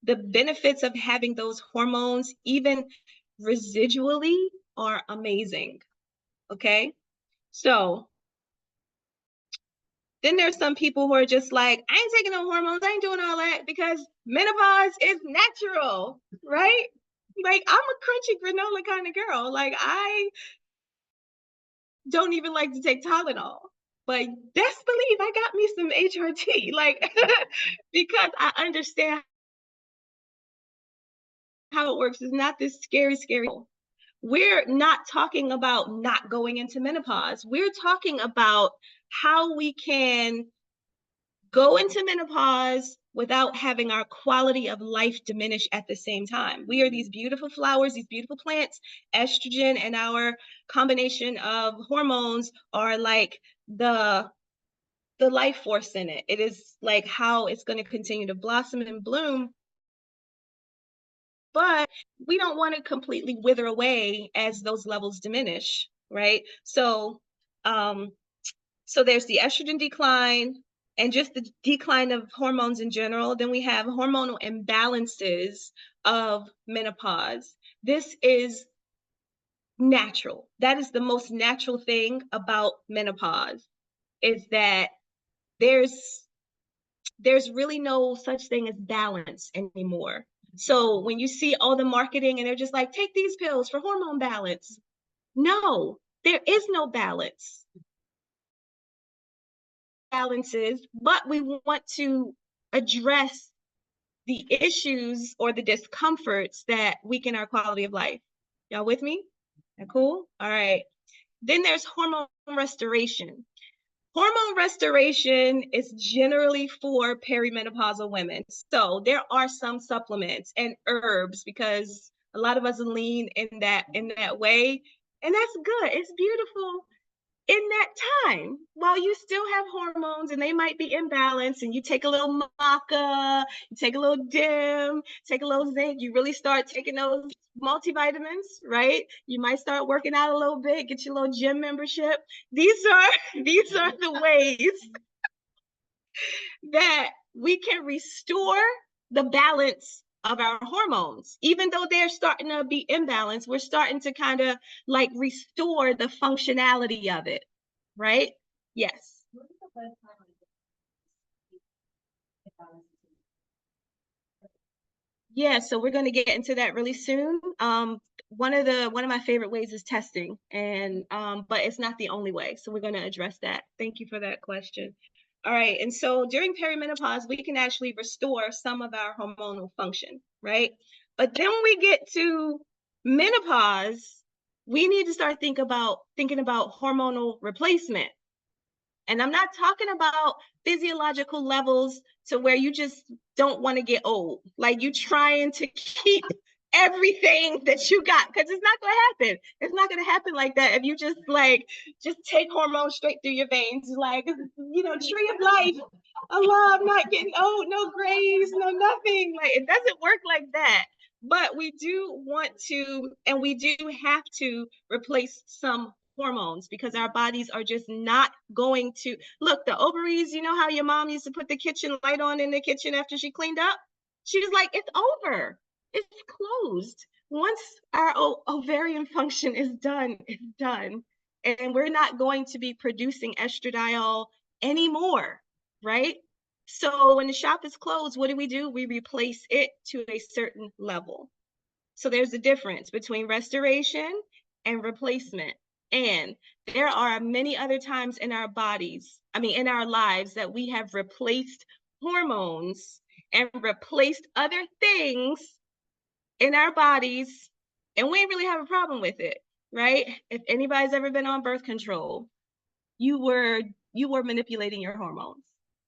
the benefits of having those hormones, even residually, are amazing. Okay, so then there's some people who are just like, I ain't taking no hormones, I ain't doing all that, because menopause is natural, right? Like, I'm a crunchy granola kind of girl. Like, I don't even like to take Tylenol, but best believe I got me some HRT, like, because I understand how it works. It's not this scary. We're not talking about not going into menopause. We're talking about how we can go into menopause without having our quality of life diminish at the same time. We are these beautiful flowers, these beautiful plants. Estrogen and our combination of hormones are like the life force in it. It is like how it's going to continue to blossom and bloom. But we don't want to completely wither away as those levels diminish, right? So there's the estrogen decline and just the decline of hormones in general. Then we have hormonal imbalances of menopause. This is natural. That is the most natural thing about menopause, is that there's really no such thing as balance anymore. So when you see all the marketing and they're just like, take these pills for hormone balance. No, there is no balance. Balances, but we want to address the issues or the discomforts that weaken our quality of life. Y'all with me? Cool? All right. Then there's hormone restoration. Hormone restoration is generally for perimenopausal women. So there are some supplements and herbs, because a lot of us lean in that way. And that's good. It's beautiful in that time while you still have hormones and they might be imbalanced, and you take a little maca, you take a little dim, take a little zinc, you really start taking those multivitamins, right? You might start working out a little bit, get your little gym membership. These are the ways that we can restore the balance of our hormones. Even though they're starting to be imbalanced, we're starting to kind of like restore the functionality of it, right? Yes. Yeah, so we're going to get into that really soon. One of my favorite ways is testing, and but it's not the only way. So we're going to address that. Thank you for that question. All right, and so during perimenopause, we can actually restore some of our hormonal function, right? But then when we get to menopause, we need to start thinking about hormonal replacement. And I'm not talking about physiological levels to where you just don't want to get old. Like you trying to keep everything that you got, because it's not going to happen. It's not going to happen like that if you just take hormones straight through your veins. Like, tree of life. Allah, I'm not getting old, no grays, no nothing. Like, it doesn't work like that. But we do want to, and we do have to replace some hormones, because our bodies are just not going to look. The ovaries, you know how your mom used to put the kitchen light on in the kitchen after she cleaned up? She was like, it's over, it's closed. Once our ovarian function is done, it's done, and we're not going to be producing estradiol anymore, right? So when the shop is closed, what do? We replace it to a certain level. So there's a difference between restoration and replacement. And there are many other times in our lives, that we have replaced hormones and replaced other things in our bodies, and we ain't really have a problem with it, right? If anybody's ever been on birth control, you were manipulating your hormones.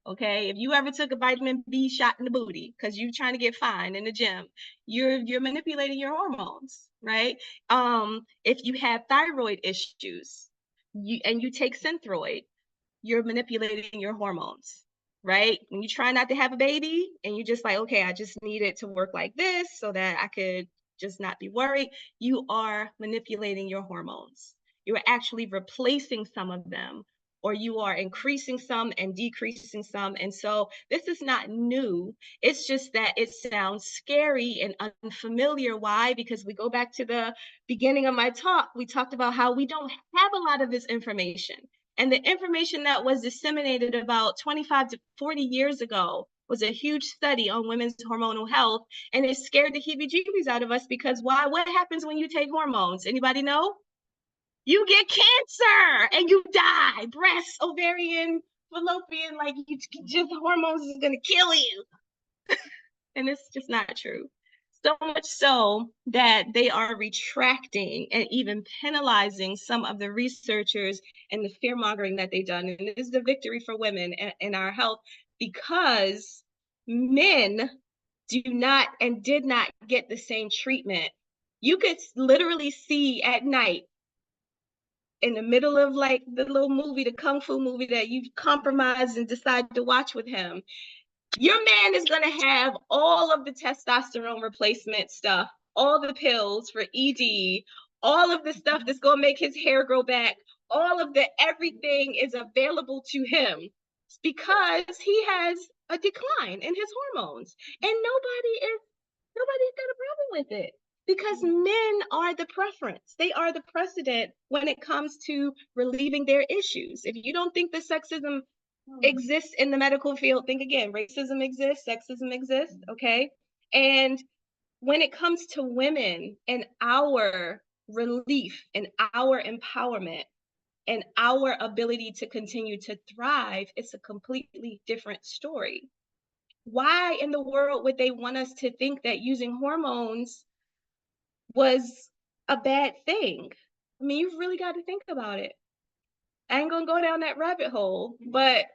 Okay, if you ever took a vitamin B shot in the booty because you're trying to get fine in the gym, you're manipulating your hormones, right? If you have thyroid issues, and you take Synthroid, you're manipulating your hormones, right? When you try not to have a baby and you just like, okay, I just need it to work like this so that I could just not be worried, you are manipulating your hormones. You're actually replacing some of them, or you are increasing some and decreasing some. And so this is not new. It's just that it sounds scary and unfamiliar. Why? Because we go back to the beginning of my talk. We talked about how we don't have a lot of this information. And the information that was disseminated about 25 to 40 years ago was a huge study on women's hormonal health. And it scared the heebie-jeebies out of us, because why? What happens when you take hormones? Anybody know? You get cancer and you die. Breast, ovarian, fallopian, like just hormones is gonna kill you. And it's just not true. So much so that they are retracting and even penalizing some of the researchers and the fear mongering that they've done. And this is a victory for women in our health, because men do not and did not get the same treatment. You could literally see at night in the middle of like the little movie, the Kung Fu movie that you compromise and decide to watch with him. Your man is going to have all of the testosterone replacement stuff, all the pills for ED, all of the stuff that's going to make his hair grow back, all of the everything is available to him because he has a decline in his hormones. And nobody's got a problem with it because men are the preference. They are the precedent when it comes to relieving their issues. If you don't think that sexism exists in the medical field, think again. Racism exists, sexism exists, okay? And when it comes to women and our relief and our empowerment and our ability to continue to thrive, it's a completely different story. Why in the world would they want us to think that using hormones was a bad thing? I mean, you've really got to think about it. I ain't gonna go down that rabbit hole, but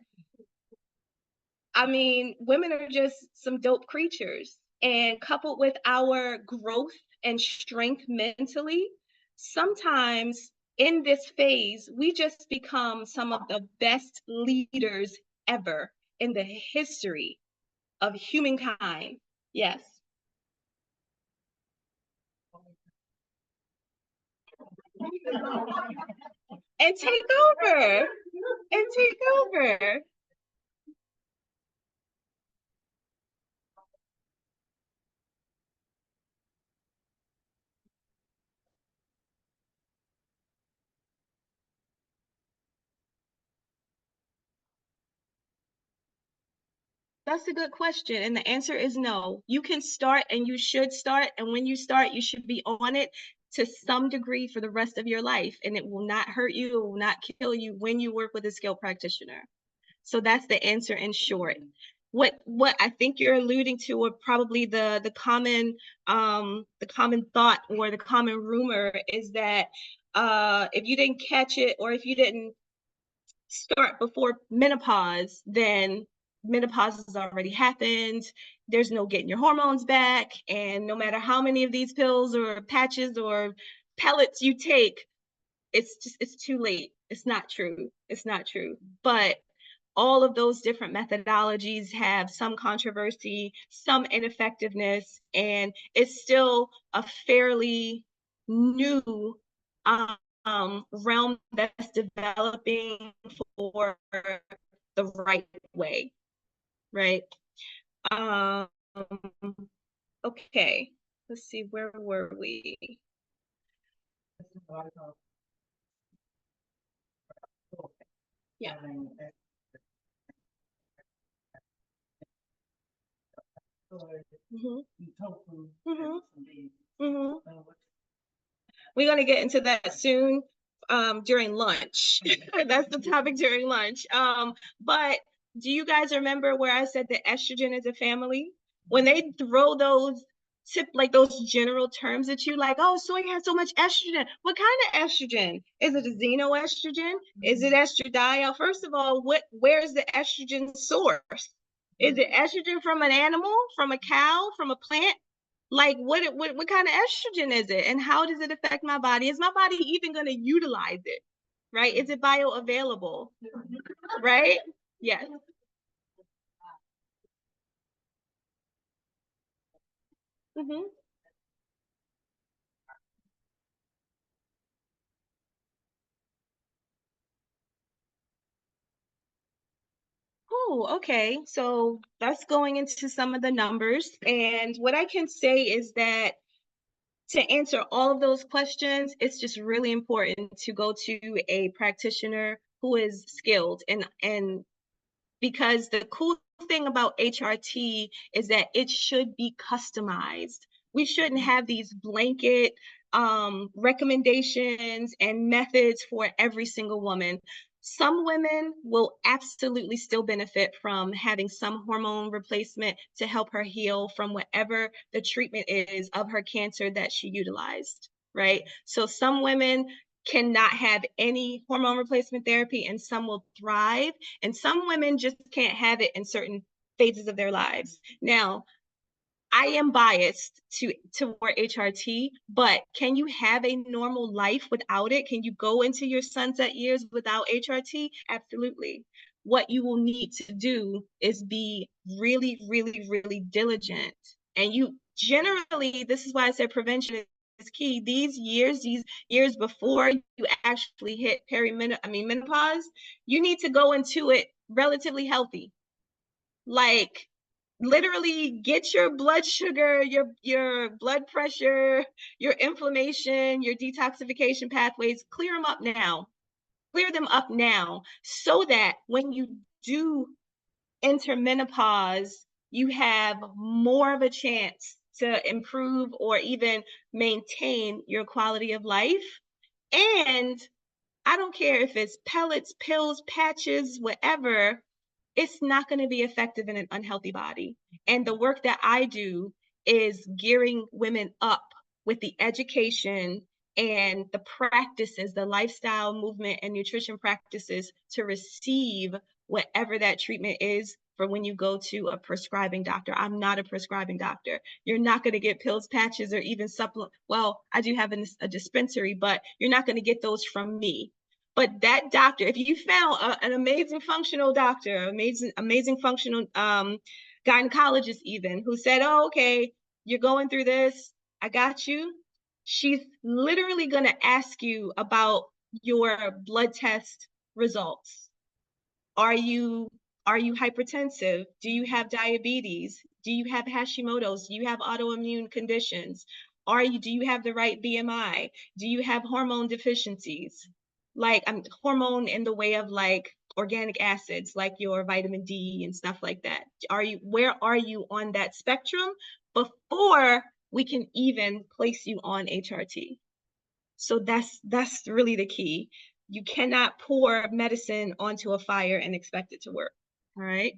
I mean, women are just some dope creatures. And coupled with our growth and strength mentally, sometimes in this phase, we just become some of the best leaders ever in the history of humankind. Yes. And take over. And take over. That's a good question. And the answer is no. You can start and you should start. And when you start, you should be on it to some degree for the rest of your life. And it will not hurt you, it will not kill you when you work with a skilled practitioner. So that's the answer in short. What I think you're alluding to, or probably the common thought or the common rumor, is that if you didn't catch it or if you didn't start before menopause, then menopause has already happened. There's no getting your hormones back. And no matter how many of these pills or patches or pellets you take, it's too late. It's not true. It's not true. But all of those different methodologies have some controversy, some ineffectiveness, and it's still a fairly new realm that's developing for the right way, right? Okay, let's see, where were we? Yeah. We're going to get into that soon during lunch. That's the topic during lunch. But do you guys remember where I said that estrogen is a family? When they throw those those general terms at you, like, oh, soy has so much estrogen. What kind of estrogen? Is it a xenoestrogen? Is it estradiol? First of all, where is the estrogen source? Is it estrogen from an animal, from a cow, from a plant? Like what kind of estrogen is it, and how does it affect my body? Is my body even going to utilize it? Right? Is it bioavailable? Right? Yes. Mm-hmm. Oh, okay. So that's going into some of the numbers. And what I can say is that to answer all of those questions, it's just really important to go to a practitioner who is skilled, and because the cool thing about HRT is that it should be customized. We shouldn't have these blanket recommendations and methods for every single woman. Some women will absolutely still benefit from having some hormone replacement to help her heal from whatever the treatment is of her cancer that she utilized, right? So some women cannot have any hormone replacement therapy and some will thrive. And some women just can't have it in certain phases of their lives. Now, I am biased toward HRT, but can you have a normal life without it? Can you go into your sunset years without HRT? Absolutely. What you will need to do is be really, really, really diligent. And you generally, this is why I said prevention is key. These years before you actually hit menopause, you need to go into it relatively healthy. Like, literally get your blood sugar, your blood pressure, your inflammation, your detoxification pathways, clear them up now. Clear them up now so that when you do enter menopause, you have more of a chance to improve or even maintain your quality of life. And I don't care if it's pellets, pills, patches, whatever, it's not going to be effective in an unhealthy body. And the work that I do is gearing women up with the education and the practices, the lifestyle, movement, and nutrition practices to receive whatever that treatment is for when you go to a prescribing doctor. I'm not a prescribing doctor. You're not going to get pills, patches, or even supplement. Well, I do have a dispensary, but you're not going to get those from me. But that doctor, if you found an amazing functional doctor, amazing functional gynecologist even, who said, oh, okay, you're going through this, I got you. She's literally going to ask you about your blood test results. Are you hypertensive? Do you have diabetes? Do you have Hashimoto's? Do you have autoimmune conditions? Do you have the right BMI? Do you have hormone deficiencies? Like hormone in the way of like organic acids, like your vitamin D and stuff like that. Where are you on that spectrum before we can even place you on HRT? So that's really the key. You cannot pour medicine onto a fire and expect it to work. All right.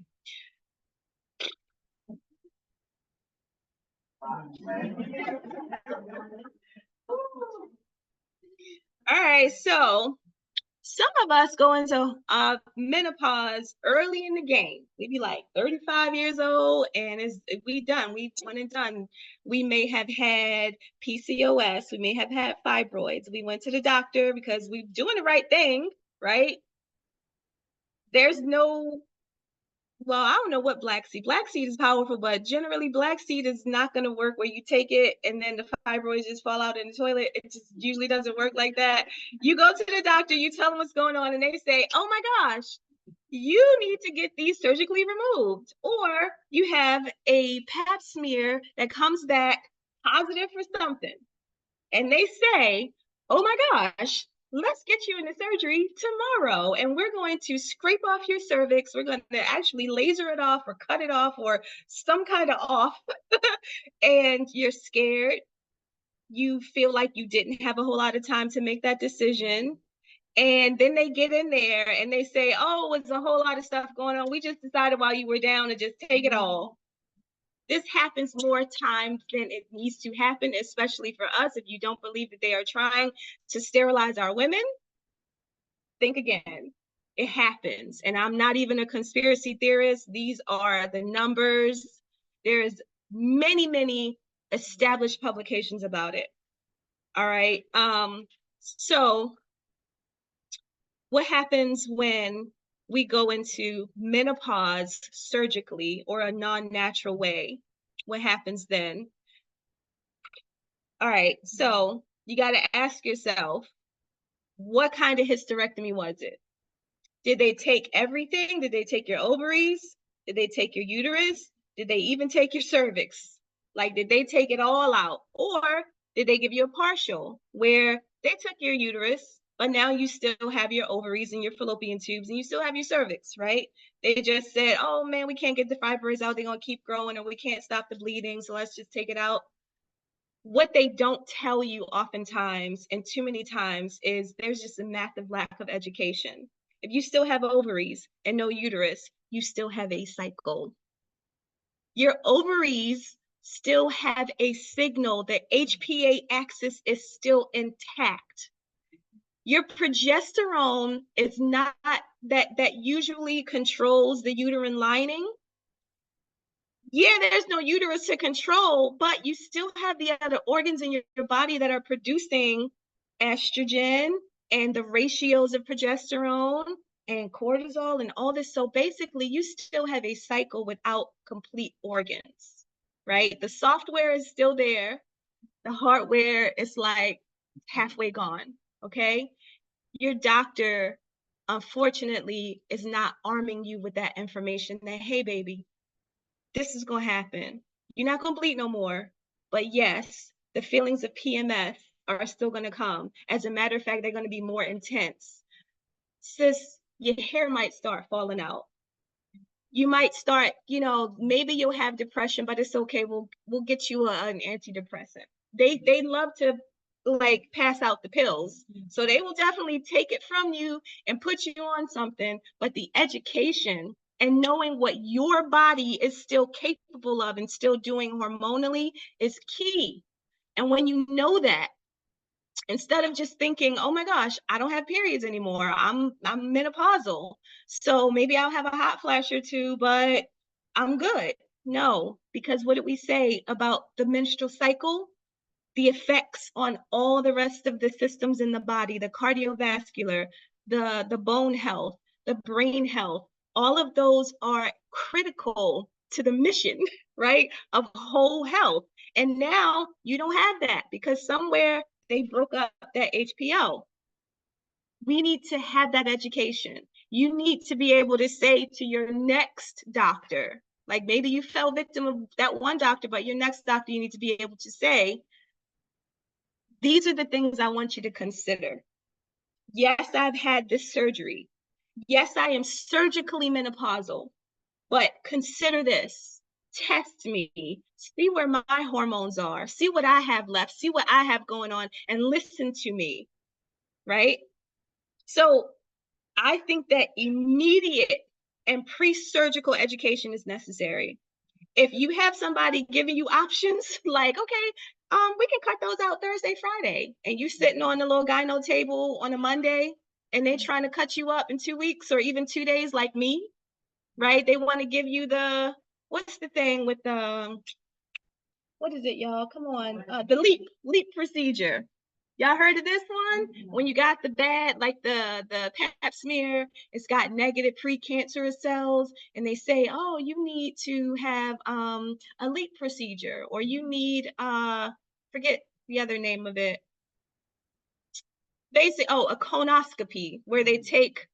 All right, so some of us go into menopause early in the game. We be like 35 years old and we one and done. We may have had PCOS, we may have had fibroids. We went to the doctor because we're doing the right thing, right? There's no, well, I don't know what black seed is powerful, but generally black seed is not going to work where you take it and then the fibroids just fall out in the toilet. It just usually doesn't work like that. You go to the doctor, you tell them what's going on, and they say, oh my gosh, you need to get these surgically removed. Or you have a pap smear that comes back positive for something. And they say, oh my gosh, let's get you into surgery tomorrow. And we're going to scrape off your cervix. We're going to actually laser it off or cut it off or some kind of off. And you're scared. You feel like you didn't have a whole lot of time to make that decision. And then they get in there and they say, oh, it's a whole lot of stuff going on. We just decided while you were down to just take it all. This happens more times than it needs to happen, especially for us. If you don't believe that they are trying to sterilize our women, think again. It happens. And I'm not even a conspiracy theorist. These are the numbers. There's many, many established publications about it. All right. So what happens when we go into menopause surgically or a non-natural way? What happens then? All right, so you got to ask yourself, what kind of hysterectomy was it? Did they take everything? Did they take your ovaries? Did they take your uterus? Did they even take your cervix? Like, did they take it all out? Or did they give you a partial where they took your uterus, but now you still have your ovaries and your fallopian tubes and you still have your cervix, right? They just said, oh man, we can't get the fibroids out. They're going to keep growing or we can't stop the bleeding. So let's just take it out. What they don't tell you oftentimes and too many times is there's just a massive lack of education. If you still have ovaries and no uterus, you still have a cycle. Your ovaries still have a signal. The HPA axis is still intact. Your progesterone is not that usually controls the uterine lining. Yeah, there's no uterus to control, but you still have the other organs in your body that are producing estrogen and the ratios of progesterone and cortisol and all this. So basically, you still have a cycle without complete organs, right? The software is still there. The hardware is like halfway gone, okay? Your doctor, unfortunately, is not arming you with that information that, hey, baby, this is going to happen. You're not going to bleed no more. But yes, the feelings of PMS are still going to come. As a matter of fact, they're going to be more intense. Sis, your hair might start falling out. You might start, maybe you'll have depression, but it's okay. We'll get you an antidepressant. They love to like pass out the pills. So they will definitely take it from you and put you on something. But the education and knowing what your body is still capable of and still doing hormonally is key. And when you know that, instead of just thinking, oh my gosh, I don't have periods anymore, I'm menopausal, so maybe I'll have a hot flash or two, but I'm good. No, because what did we say about the menstrual cycle? The effects on all the rest of the systems in the body, the cardiovascular, the bone health, the brain health, all of those are critical to the mission, right, of whole health. And now you don't have that because somewhere they broke up that HPO. We need to have that education. You need to be able to say to your next doctor, like maybe you fell victim of that one doctor, but your next doctor, you need to be able to say, these are the things I want you to consider. Yes, I've had this surgery. Yes, I am surgically menopausal, but consider this. Test me, see where my hormones are, see what I have left, see what I have going on, and listen to me, right? So I think that immediate and pre-surgical education is necessary. If you have somebody giving you options, like, okay, we can cut those out Thursday, Friday, and you sitting on the little gyno table on a Monday, and they trying to cut you up in 2 weeks or even 2 days, like me, right? They want to give you what's the thing with what is it, y'all? Come on, the leap procedure. Y'all heard of this one? When you got the bad, like the pap smear, it's got negative precancerous cells, and they say, oh, you need to have a LEAP procedure, or you need forget the other name of it. A colonoscopy, where they take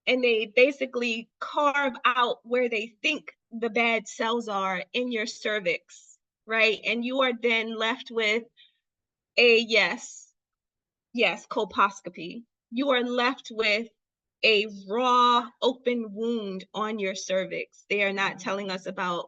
and they basically carve out where they think the bad cells are in your cervix, right? And you are then left with a yes, colposcopy. You are left with a raw open wound on your cervix. They are not telling us about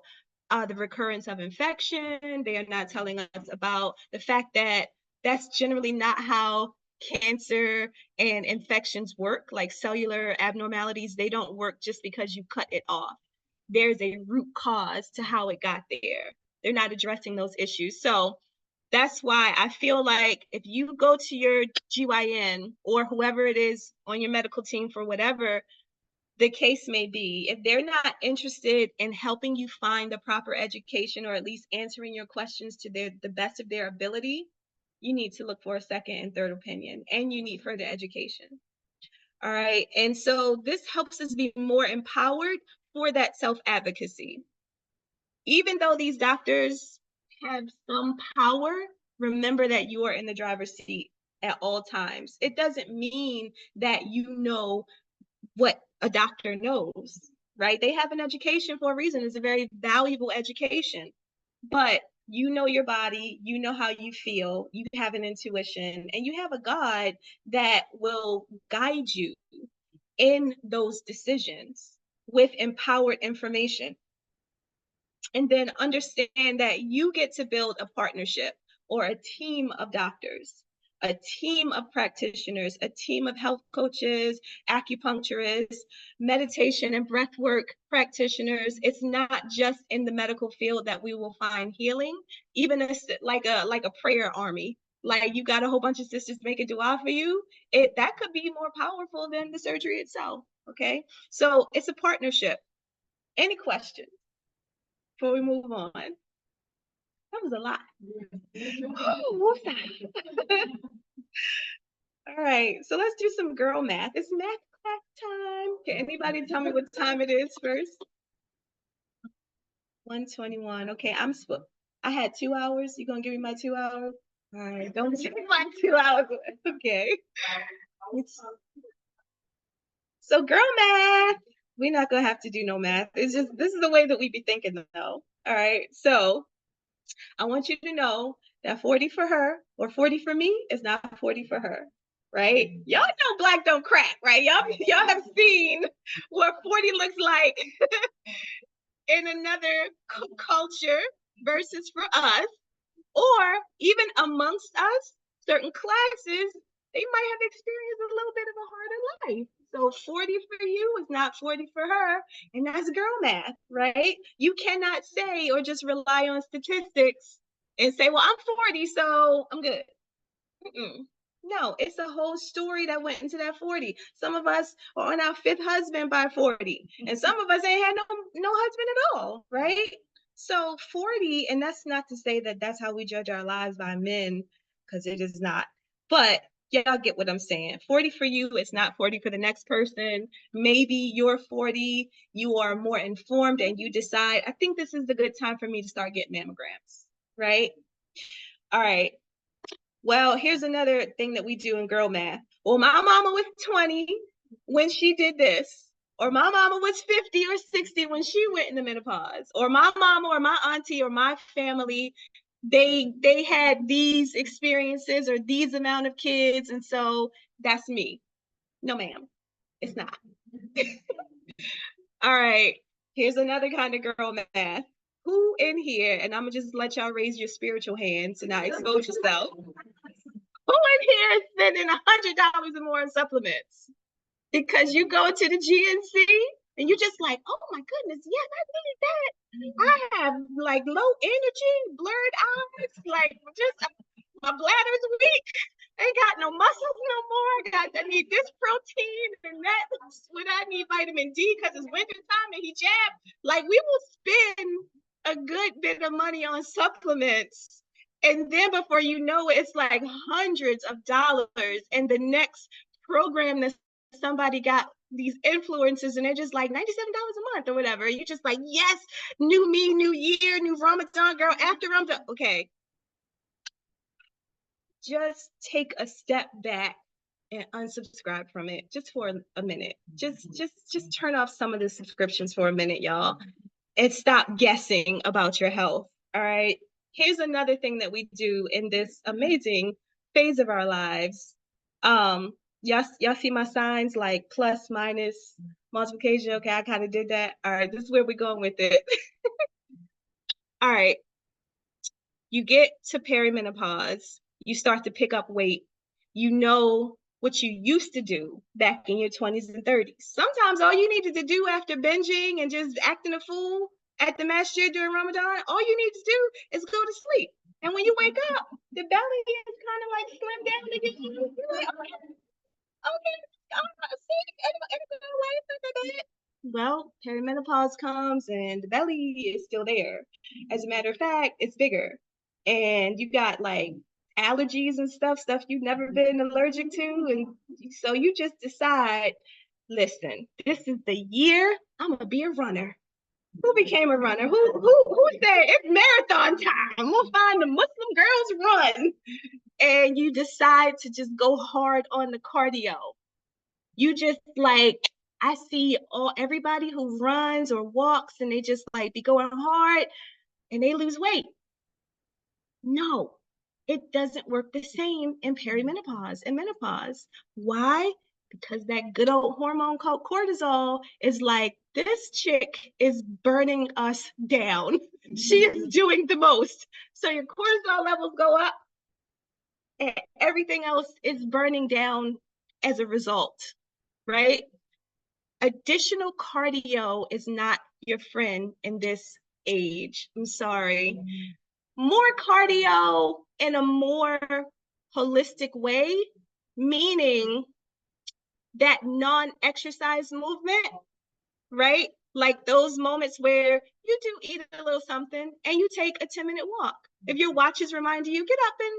the recurrence of infection. They are not telling us about the fact that that's generally not how cancer and infections work. Like cellular abnormalities, they don't work just because you cut it off. There's a root cause to how it got there. They're not addressing those issues. So that's why I feel like if you go to your GYN or whoever it is on your medical team for whatever the case may be, if they're not interested in helping you find the proper education or at least answering your questions to the best of their ability, you need to look for a second and third opinion, and you need further education. All right. And so this helps us be more empowered for that self-advocacy. Even though these doctors have some power, remember that you are in the driver's seat at all times. It doesn't mean that you know what a doctor knows, right? They have an education for a reason. It's a very valuable education. But you know your body, you know how you feel, you have an intuition, and you have a God that will guide you in those decisions with empowered information. And then understand that you get to build a partnership or a team of doctors, a team of practitioners, a team of health coaches, acupuncturists, meditation and breathwork practitioners. It's not just in the medical field that we will find healing, even like a prayer army. like you got a whole bunch of sisters making dua for you, that could be more powerful than the surgery itself. Okay, so it's a partnership. Any questions before we move on? That was a lot. All right, so let's do some girl math. It's math class time. Can anybody tell me what time it is first? 1:21. Okay, I had 2 hours. You gonna give me my 2 hours? All right, don't take my 2 hours. Okay. So girl math. We're not gonna have to do no math. It's just, this is the way that we be thinking though. All right, so I want you to know that 40 for her or 40 for me is not 40 for her, right? Y'all know black don't crack, right? Y'all have seen what 40 looks like in another culture versus for us, or even amongst us, certain classes, they might have experienced a little bit of a harder life. So 40 for you is not 40 for her, and that's girl math, right? You cannot say or just rely on statistics and say, well, I'm 40, so I'm good. No, it's a whole story that went into that 40. Some of us are on our 5th husband by 40, and some of us ain't had no husband at all, right? So 40, and that's not to say that that's how we judge our lives by men, because it is not. But y'all get what I'm saying. 40 for you, it's not 40 for the next person. Maybe you're 40, you are more informed, and you decide, I think this is the good time for me to start getting mammograms, right? All right. Well, here's another thing that we do in girl math. Well, my mama was 20 when she did this, or my mama was 50 or 60 when she went into menopause, or my mama or my auntie or my family, they had these experiences or these amount of kids, and so that's me. No, ma'am, it's not. All right, here's another kind of girl math. Who in here, and I'm gonna just let y'all raise your spiritual hands and not expose yourself. Who in here is spending $100 or more on supplements? Because you go to the GNC and you just like, oh my goodness, yes, I need that. I have like low energy, blurred eyes, like just my bladder's weak. I ain't got no muscles no more. I need this protein and that's what I need, vitamin D, because it's winter time and hijab. Like, we will spend a good bit of money on supplements. And then before you know it, it's like hundreds of dollars. And the next program that somebody got, these influencers, and they're just like $97 a month or whatever. You're just like, yes, new me, new year, new Ramadan, girl, after Ramadan. Okay. Just take a step back and unsubscribe from it just for a minute. Just turn off some of the subscriptions for a minute, y'all, and stop guessing about your health. All right. Here's another thing that we do in this amazing phase of our lives. Y'all see my signs like plus, minus, multiplication. Okay, I kind of did that. All right, this is where we're going with it. All right. You get to perimenopause, you start to pick up weight. You know what you used to do back in your 20s and 30s. Sometimes all you needed to do after binging and just acting a fool at the masjid during Ramadan, all you need to do is go to sleep. And when you wake up, the belly is kind of like slimmed down again. You're like, okay, well, perimenopause comes and the belly is still there. As a matter of fact, it's bigger. And you got like allergies and stuff you've never been allergic to. And so you just decide, listen, this is the year I'm gonna be a runner. Who became a runner? Who said it's marathon time? We'll find the Muslim girls run. And you decide to just go hard on the cardio. You just like, I see everybody who runs or walks and they just like be going hard and they lose weight. No, it doesn't work the same in perimenopause and menopause. Why? Because that good old hormone called cortisol is like, this chick is burning us down. She is doing the most. So your cortisol levels go up and everything else is burning down as a result, right? Additional cardio is not your friend in this age. I'm sorry. More cardio in a more holistic way, meaning that non-exercise movement, right? Like those moments where you do eat a little something and you take a 10-minute walk. If your watch is reminding you, get up and,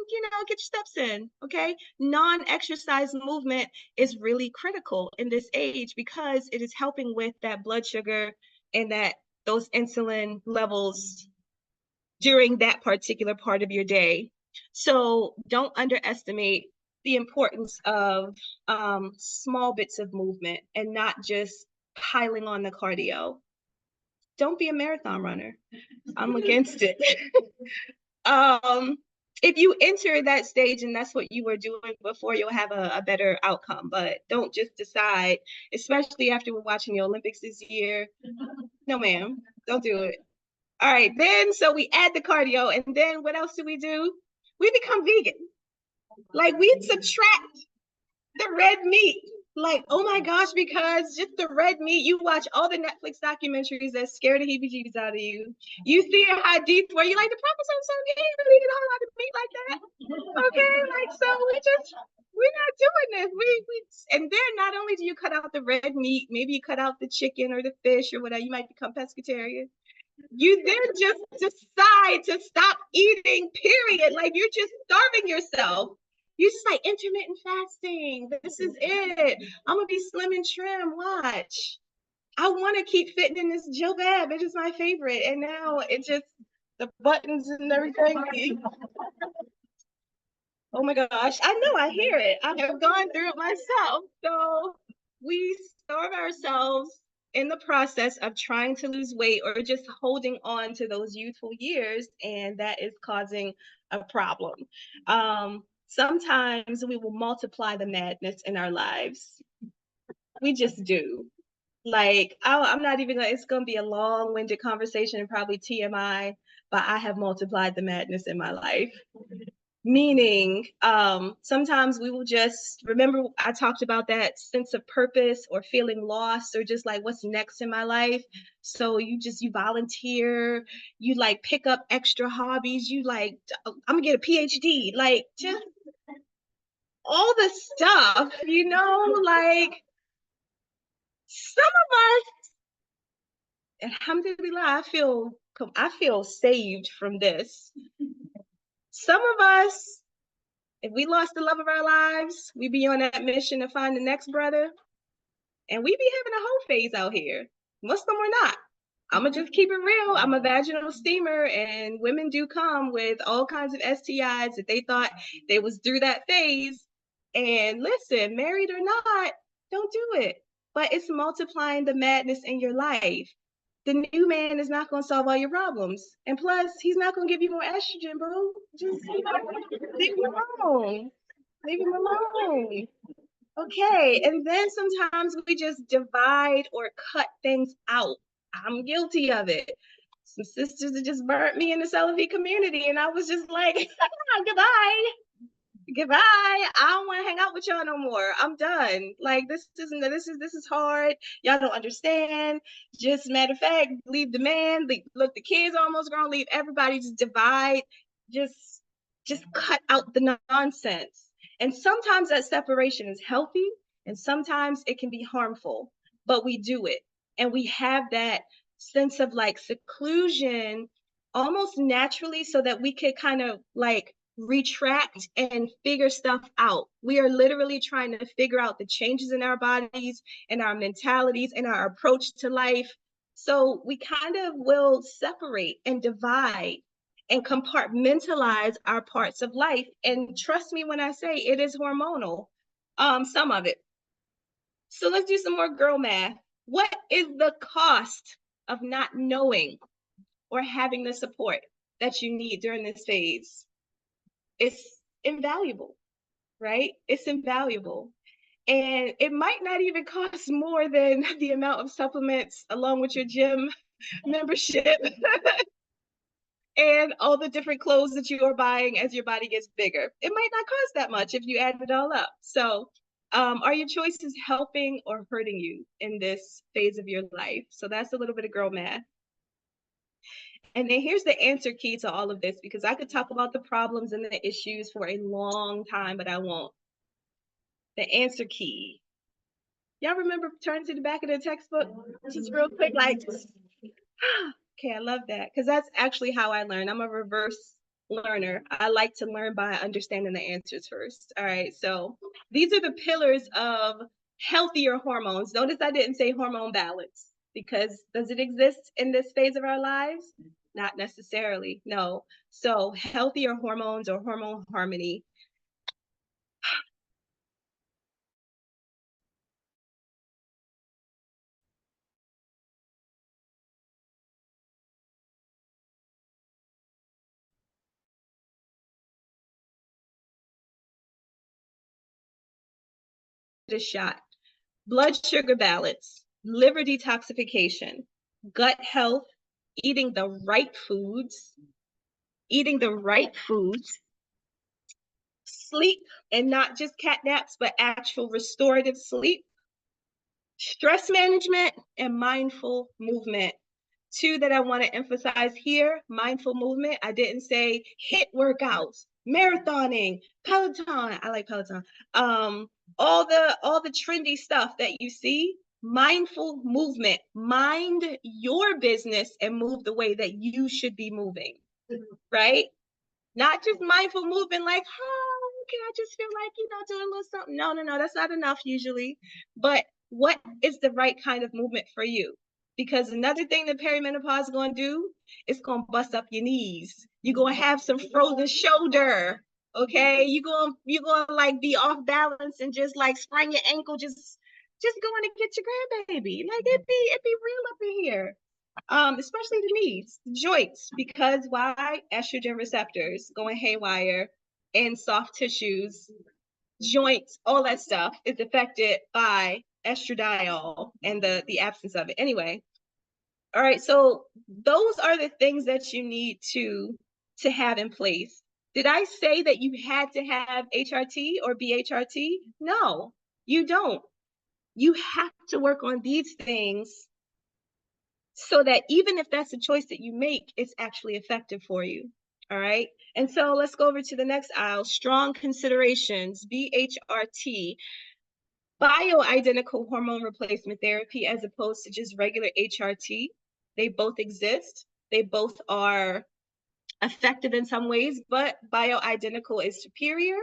get your steps in, okay? Non-exercise movement is really critical in this age because it is helping with that blood sugar and those insulin levels during that particular part of your day. So don't underestimate the importance of small bits of movement and not just piling on the cardio. Don't be a marathon runner. I'm against it. If you enter that stage and that's what you were doing before, you'll have a better outcome. But don't just decide, especially after we're watching the Olympics this year. No, ma'am, don't do it. All right, then, so we add the cardio, and then what else do? We become vegan. Like, we subtract the red meat. Like, oh my gosh, because just the red meat, you watch all the Netflix documentaries that scare the heebie-jeebies out of you. You see a hadith where you're like, the Prophet said, he really did a whole lot of meat like that. Okay, like, so we're not doing this. And then not only do you cut out the red meat, maybe you cut out the chicken or the fish or whatever, you might become pescatarian. You then just decide to stop eating, period. Like, you're just starving yourself. You're just like, intermittent fasting. This is it. I'm going to be slim and trim. Watch. I want to keep fitting in this jilbab. It is my favorite. And now it just, the buttons and everything. Oh my gosh. I know, I hear it. I have gone through it myself. So we starve ourselves in the process of trying to lose weight or just holding on to those youthful years, and that is causing a problem. Sometimes we will multiply the madness in our lives. We just do. Like, I'm not even gonna, it's gonna be a long-winded conversation and probably TMI, but I have multiplied the madness in my life. Meaning, sometimes we will just remember, I talked about that sense of purpose or feeling lost or just like, what's next in my life? So you volunteer, you like pick up extra hobbies, you like, I'm gonna get a PhD, like just all the stuff, like some of us, alhamdulillah, I feel saved from this. Some of us, if we lost the love of our lives, we be on that mission to find the next brother. And we be having a whole phase out here. Muslim or not. I'm going to just keep it real. I'm a vaginal steamer, and women do come with all kinds of STIs that they thought they was through that phase. And listen, married or not, don't do it. But it's multiplying the madness in your life. The new man is not going to solve all your problems. And plus, he's not going to give you more estrogen, bro. Just leave him alone. Leave him alone. Okay, and then sometimes we just divide or cut things out. I'm guilty of it. Some sisters that just burnt me in the Salafi community, and I was just like, goodbye. Goodbye. I don't want to hang out with y'all no more. I'm done. Like, this is hard. Y'all don't understand. Just matter of fact, leave the man. Look, the kids almost grown. Leave everybody. Just divide. Just cut out the nonsense. And sometimes that separation is healthy, and sometimes it can be harmful. But we do it, and we have that sense of like seclusion almost naturally, so that we could kind of like retract and figure stuff out. We are literally trying to figure out the changes in our bodies and our mentalities and our approach to life. So we kind of will separate and divide and compartmentalize our parts of life. And trust me when I say it is hormonal, some of it. So let's do some more girl math. What is the cost of not knowing or having the support that you need during this phase? It's invaluable, right? It's invaluable. And it might not even cost more than the amount of supplements along with your gym membership and all the different clothes that you are buying as your body gets bigger. It might not cost that much if you add it all up. So are your choices helping or hurting you in this phase of your life? So that's a little bit of girl math. And then here's the answer key to all of this, because I could talk about the problems and the issues for a long time, but I won't. The answer key. Y'all remember turning to the back of the textbook? Just real quick, like, okay, I love that, because that's actually how I learn. I'm a reverse learner. I like to learn by understanding the answers first. All right, so these are the pillars of healthier hormones. Notice I didn't say hormone balance, because does it exist in this phase of our lives? Not necessarily, no. So healthier hormones or hormone harmony. A shot. Blood sugar balance, liver detoxification, gut health, eating the right foods, sleep, and not just cat naps, but actual restorative sleep, stress management, and mindful movement. Two that I want to emphasize here: mindful movement. I didn't say HIIT workouts, marathoning, Peloton. I like Peloton. All the trendy stuff that you see. Mindful movement. Mind your business and move the way that you should be moving. Right? Not just mindful movement like, oh, okay, I just feel like, doing a little something. No, that's not enough usually. But what is the right kind of movement for you? Because another thing that perimenopause is going to do, it's going to bust up your knees. You're going to have some frozen shoulder. Okay, you're going to like be off balance and just like sprain your ankle, just going to get your grandbaby. Like it be real up in here. Especially the knees, the joints, because why? Estrogen receptors going haywire in soft tissues, joints, all that stuff is affected by estradiol and the absence of it. Anyway, all right, so those are the things that you need to have in place. Did I say that you had to have HRT or BHRT? No, you don't. You have to work on these things so that even if that's a choice that you make, it's actually effective for you. All right. And so let's go over to the next aisle. Strong considerations, BHRT, bioidentical hormone replacement therapy, as opposed to just regular HRT. They both exist. They both are effective in some ways, but bioidentical is superior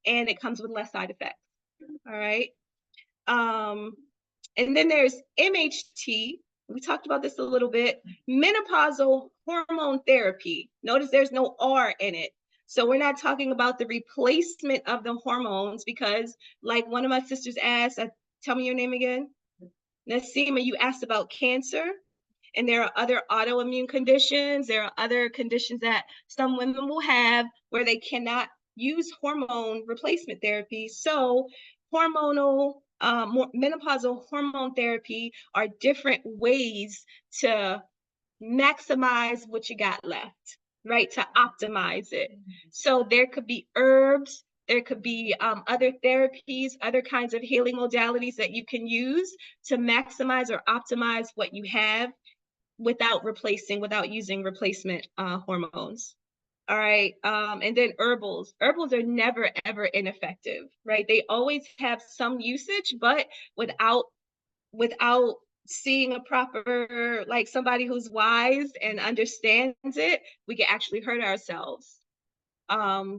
and it comes with less side effects. All right. And then there's MHT. We talked about this a little bit. Menopausal hormone therapy. Notice there's no R in it. So we're not talking about the replacement of the hormones, because like one of my sisters asked, tell me your name again. Nasima, you asked about cancer. And there are other autoimmune conditions. There are other conditions that some women will have where they cannot use hormone replacement therapy. So hormonal, menopausal hormone therapy are different ways to maximize what you got left, right? To optimize it. So there could be herbs, there could be other therapies, other kinds of healing modalities that you can use to maximize or optimize what you have without using replacement hormones. All right. And then herbals. Herbals are never, ever ineffective, right? They always have some usage, but without seeing a proper, like somebody who's wise and understands it, we can actually hurt ourselves.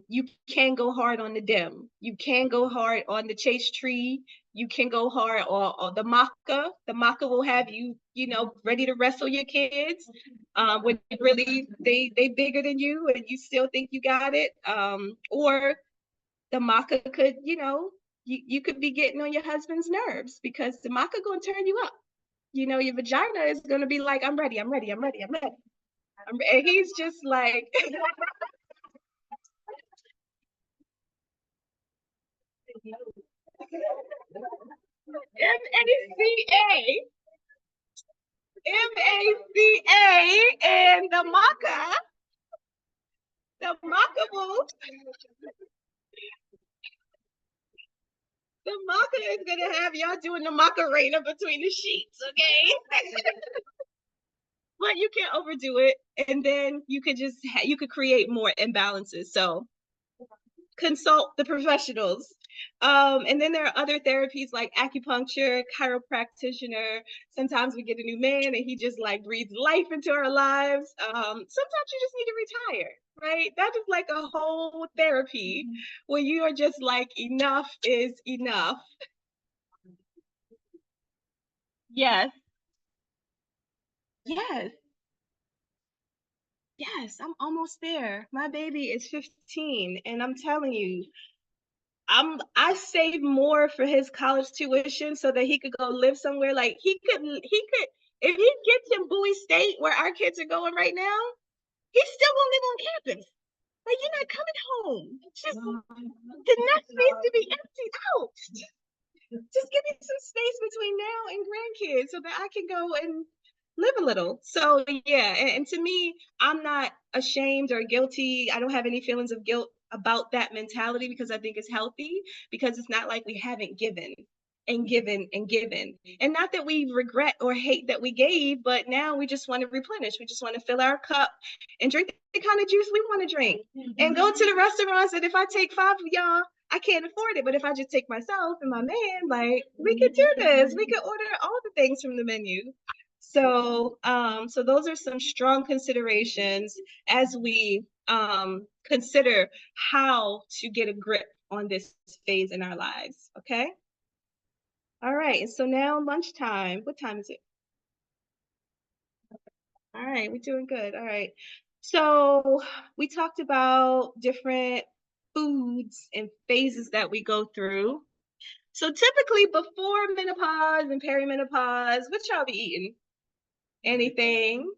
You can go hard on the dim. You can go hard on the chase tree. You can go hard on the maca. The maca will have you, ready to wrestle your kids. When really they bigger than you and you still think you got it. Or the maca could, you could be getting on your husband's nerves because the maca gonna turn you up. Your vagina is gonna be like, I'm ready. And he's just like. M-A-C-A, M-A-C-A, and the maca is gonna have y'all doing the macarena between the sheets, okay? but you can't overdo it. And then you could just, you could create more imbalances. So consult the professionals. And then there are other therapies like acupuncture, chiropractitioner. Sometimes we get a new man and he just like breathes life into our lives. Sometimes you just need to retire, right? That is like a whole therapy where you are just like, enough is enough. Yes, yes, yes, I'm almost there. My baby is 15, and I'm telling you, I saved more for his college tuition so that he could go live somewhere. Like he could if he gets in Bowie State where our kids are going right now, he's still gonna live on campus. Like you're not coming home. Just the next needs to be emptied out. Just give me some space between now and grandkids so that I can go and live a little. So yeah, and to me, I'm not ashamed or guilty. I don't have any feelings of guilt about that mentality because I think it's healthy, because it's not like we haven't given and given and given. And not that we regret or hate that we gave, but now we just want to replenish. We just want to fill our cup and drink the kind of juice we want to drink and go to the restaurants. And if I take 5 of y'all, I can't afford it. But if I just take myself and my man, like we could do this. We could order all the things from the menu. So so those are some strong considerations as we consider how to get a grip on this phase in our lives. Okay. All right. And so now lunchtime. What time is it? All right, we're doing good. All right. So we talked about different foods and phases that we go through. So typically before menopause and perimenopause, what y'all be eating? Anything?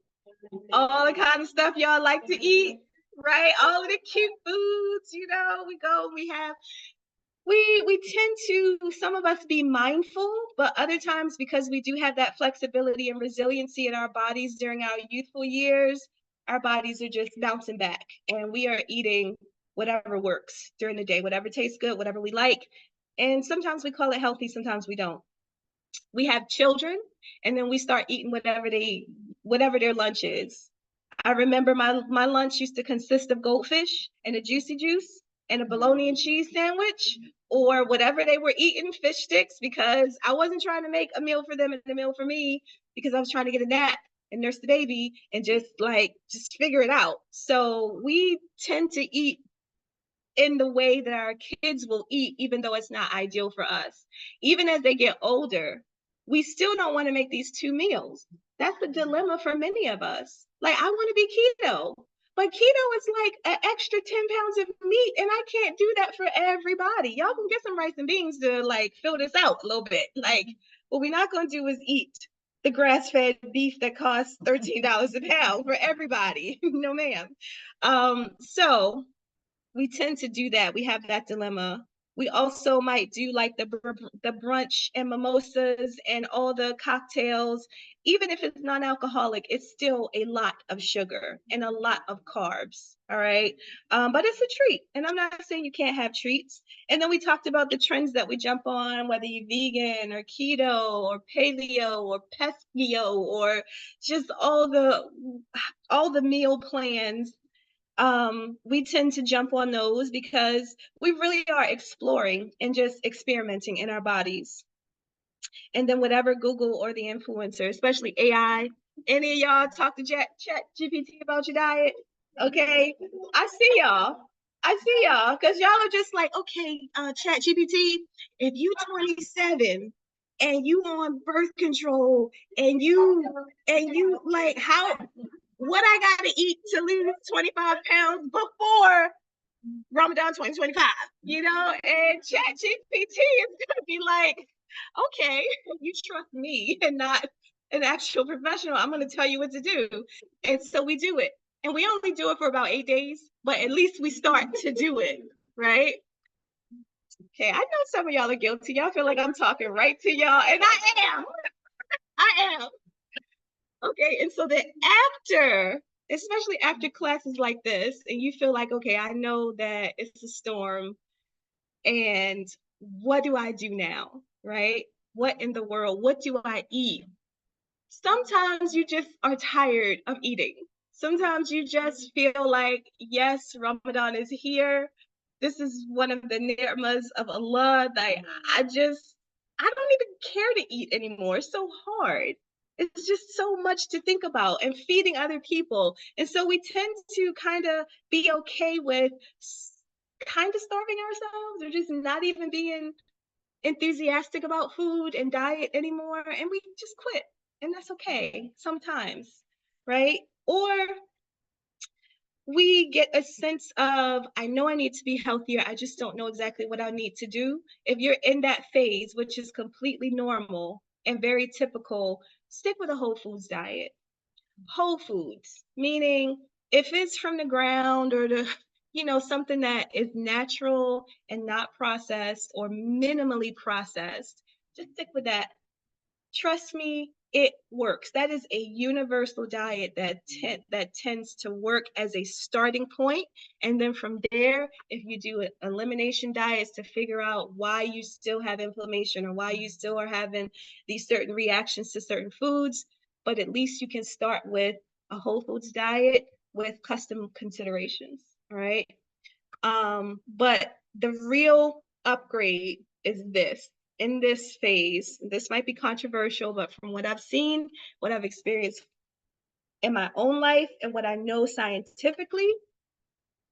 All the kind of stuff y'all like to eat, right? All of the cute foods, you know, we have we tend to, some of us, be mindful, but other times, because we do have that flexibility and resiliency in our bodies during our youthful years, our bodies are just bouncing back and we are eating whatever works during the day, whatever tastes good, whatever we like. And sometimes we call it healthy, sometimes we don't. We have children and then we start eating whatever their lunch is. I remember my lunch used to consist of goldfish and a juicy juice and a bologna and cheese sandwich, or whatever they were eating, fish sticks, because I wasn't trying to make a meal for them and a meal for me, because I was trying to get a nap and nurse the baby and just figure it out. So we tend to eat in the way that our kids will eat, even though it's not ideal for us. Even as they get older, we still don't want to make these 2 meals. That's the dilemma for many of us. Like, I want to be keto, but keto is like an extra 10 pounds of meat, and I can't do that for everybody. Y'all can get some rice and beans to like fill this out a little bit. Like, what we're not going to do is eat the grass-fed beef that costs $13 a pound for everybody. No, ma'am. So we tend to do that. We have that dilemma. We also might do like the brunch and mimosas and all the cocktails. Even if it's non-alcoholic, it's still a lot of sugar and a lot of carbs. All right. But it's a treat. And I'm not saying you can't have treats. And then we talked about the trends that we jump on, whether you're vegan or keto or paleo or pescio or just all the meal plans. We tend to jump on those because we really are exploring and just experimenting in our bodies. And then whatever Google or the influencer, especially AI, any of y'all talk to Chat GPT about your diet? Okay, I see y'all, because y'all are just like, okay, Chat GPT, if you 27 and you on birth control and you like, how, what I gotta eat to lose 25 pounds before Ramadan 2025, you know? And Chat GPT is gonna be like, okay, you trust me and not an actual professional. I'm gonna tell you what to do. And so we do it. And we only do it for about 8 days, but at least we start to do it, right? Okay, I know some of y'all are guilty. Y'all feel like I'm talking right to y'all, and I am. Okay, and so then after, especially after classes like this, and you feel like, okay, I know that it's a storm, and what do I do now, right? What in the world? What do I eat? sometimes you just are tired of eating. Sometimes you just feel like, yes, Ramadan is here. This is one of the ni'mas of Allah. Like, I don't even care to eat anymore. It's so hard. It's just so much to think about and feeding other people. And so we tend to kind of be okay with kind of starving ourselves or just not even being enthusiastic about food and diet anymore, and we just quit, and that's okay sometimes, right? Or we get a sense of, I know I need to be healthier, I just don't know exactly what I need to do. If you're in that phase, which is completely normal and very typical, stick with a whole foods diet. Whole foods, meaning if it's from the ground or something that is natural and not processed or minimally processed, just stick with that. Trust me, it works. That is a universal diet that tends to work as a starting point. And then from there, if you do elimination diets to figure out why you still have inflammation or why you still are having these certain reactions to certain foods, but at least you can start with a whole foods diet with custom considerations. All right. But the real upgrade is this. In this phase, this might be controversial, but from what I've seen, what I've experienced in my own life, and what I know scientifically,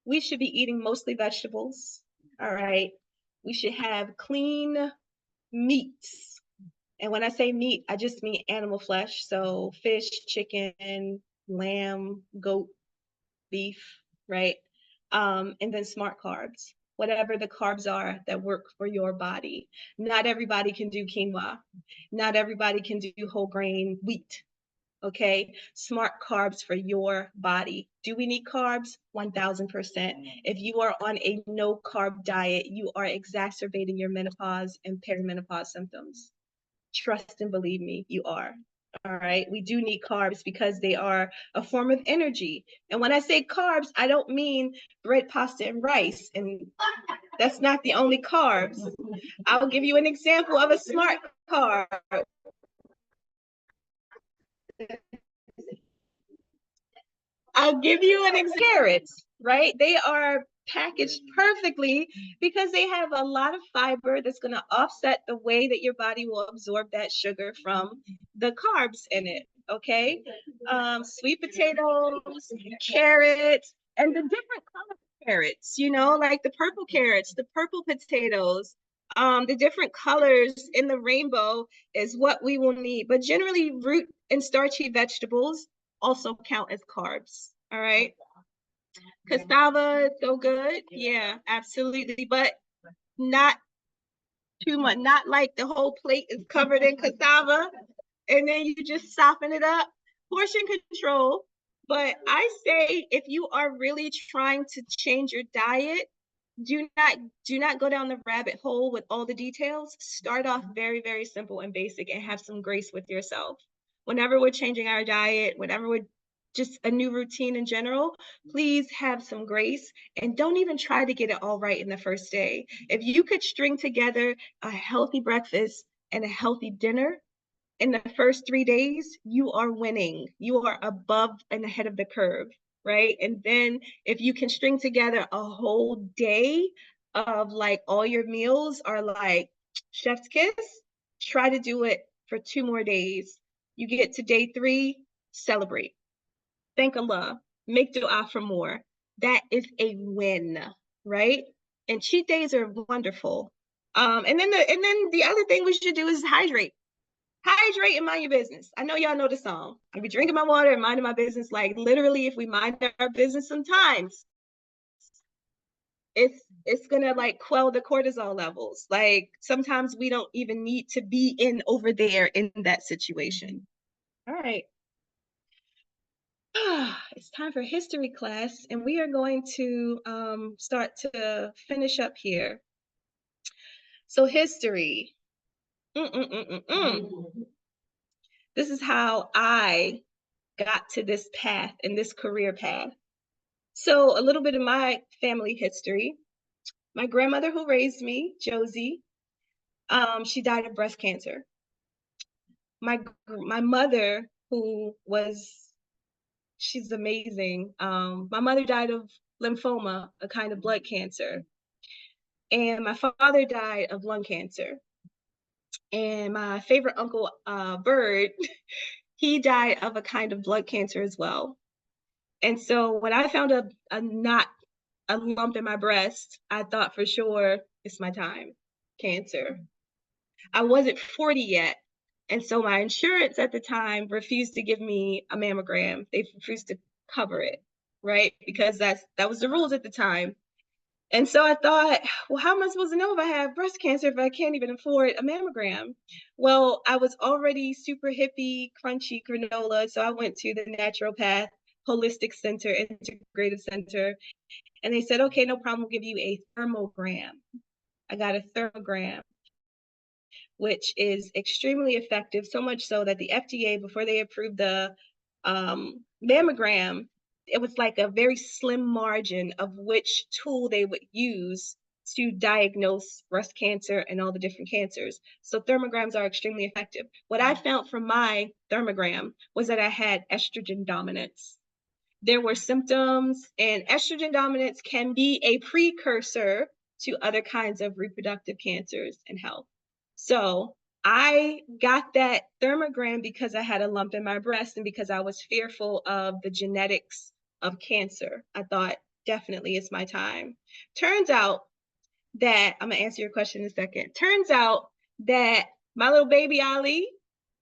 we should be eating mostly vegetables. All right. We should have clean meats. And when I say meat, I just mean animal flesh. So fish, chicken, lamb, goat, beef, right? And then smart carbs, whatever the carbs are that work for your body. Not everybody can do quinoa. Not everybody can do whole grain wheat. Okay, smart carbs for your body. Do we need carbs? 1000%. If you are on a no carb diet, you are exacerbating your menopause and perimenopause symptoms. Trust and believe me, you are. All right. We do need carbs because they are a form of energy. And when I say carbs, I don't mean bread, pasta, and rice. And that's not the only carbs. I'll give you an example of a smart carb. I'll give you an example. Carrots, right? They are packaged perfectly because they have a lot of fiber that's going to offset the way that your body will absorb that sugar from the carbs in it. Okay. Sweet potatoes, carrots, and the different color carrots, like the purple carrots, the purple potatoes, the different colors in the rainbow is what we will need. But generally, root and starchy vegetables also count as carbs. All right. Cassava is so good. Yeah, absolutely. But not too much. Not like the whole plate is covered in cassava and then you just soften it up. Portion control. But I say if you are really trying to change your diet, do not go down the rabbit hole with all the details. Start off very, very simple and basic and have some grace with yourself. Whenever we're changing our diet, whenever we're just a new routine in general, please have some grace and don't even try to get it all right in the first day. If you could string together a healthy breakfast and a healthy dinner in the first 3 days, you are winning. You are above and ahead of the curve, right? And then if you can string together a whole day of like all your meals are like chef's kiss, try to do it for 2 more days. You get to day 3, celebrate. Thank Allah. Make dua for more. That is a win, right? And cheat days are wonderful. And then the other thing we should do is hydrate. Hydrate and mind your business. I know y'all know the song. I be drinking my water and minding my business. Like literally, if we mind our business sometimes, it's gonna like quell the cortisol levels. Like sometimes we don't even need to be in over there in that situation. All right. It's time for history class, and we are going to start to finish up here. So history. This is how I got to this path and this career path. So a little bit of my family history. My grandmother who raised me, Josie, she died of breast cancer. my mother, she's amazing. My mother died of lymphoma, a kind of blood cancer. And my father died of lung cancer. And my favorite uncle, Bird, he died of a kind of blood cancer as well. And so when I found a lump in my breast, I thought for sure it's my time, cancer. I wasn't 40 yet. And so my insurance at the time refused to give me a mammogram. They refused to cover it, right? Because that was the rules at the time. And so I thought, well, how am I supposed to know if I have breast cancer if I can't even afford a mammogram? Well, I was already super hippie, crunchy granola. So I went to the naturopath, holistic center, integrative center. And they said, okay, no problem, we'll give you a thermogram. I got a thermogram, which is extremely effective, so much so that the FDA, before they approved the mammogram, it was like a very slim margin of which tool they would use to diagnose breast cancer and all the different cancers. So thermograms are extremely effective. What I found from my thermogram was that I had estrogen dominance. There were symptoms, and estrogen dominance can be a precursor to other kinds of reproductive cancers and health. So I got that thermogram because I had a lump in my breast and because I was fearful of the genetics of cancer. I thought, definitely it's my time. Turns out that, I'm gonna answer your question in a second. Turns out that my little baby Ali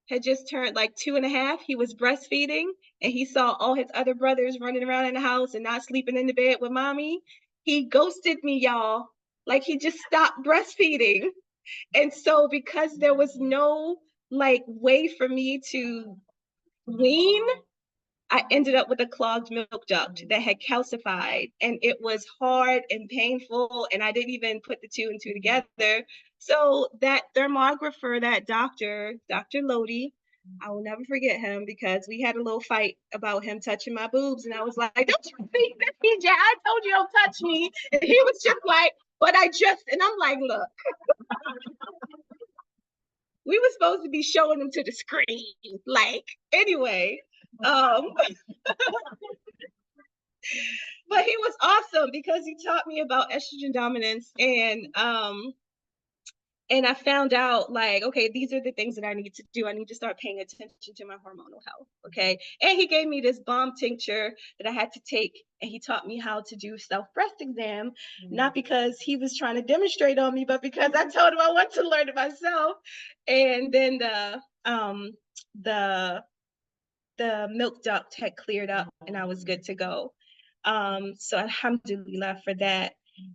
had just turned like 2.5. He was breastfeeding and he saw all his other brothers running around in the house and not sleeping in the bed with mommy. He ghosted me, y'all. Like, he just stopped breastfeeding. And so because there was no like way for me to wean, I ended up with a clogged milk duct that had calcified, and it was hard and painful, and I didn't even put the 2 and 2 together. So that thermographer, that doctor, Dr. Lodi, I will never forget him because we had a little fight about him touching my boobs, and I was like, don't you think that, PJ? I told you don't touch me. And he was just like, but I just, and I'm like, look, we were supposed to be showing them to the screen. Like, anyway, but he was awesome because he taught me about estrogen dominance, and I found out, like, okay, these are the things that I need to do. I need to start paying attention to my hormonal health, okay? And he gave me this bomb tincture that I had to take, and he taught me how to do self-breast exam, not because he was trying to demonstrate on me, but because I told him I want to learn it myself. And then the milk duct had cleared up and I was good to go. So alhamdulillah for that.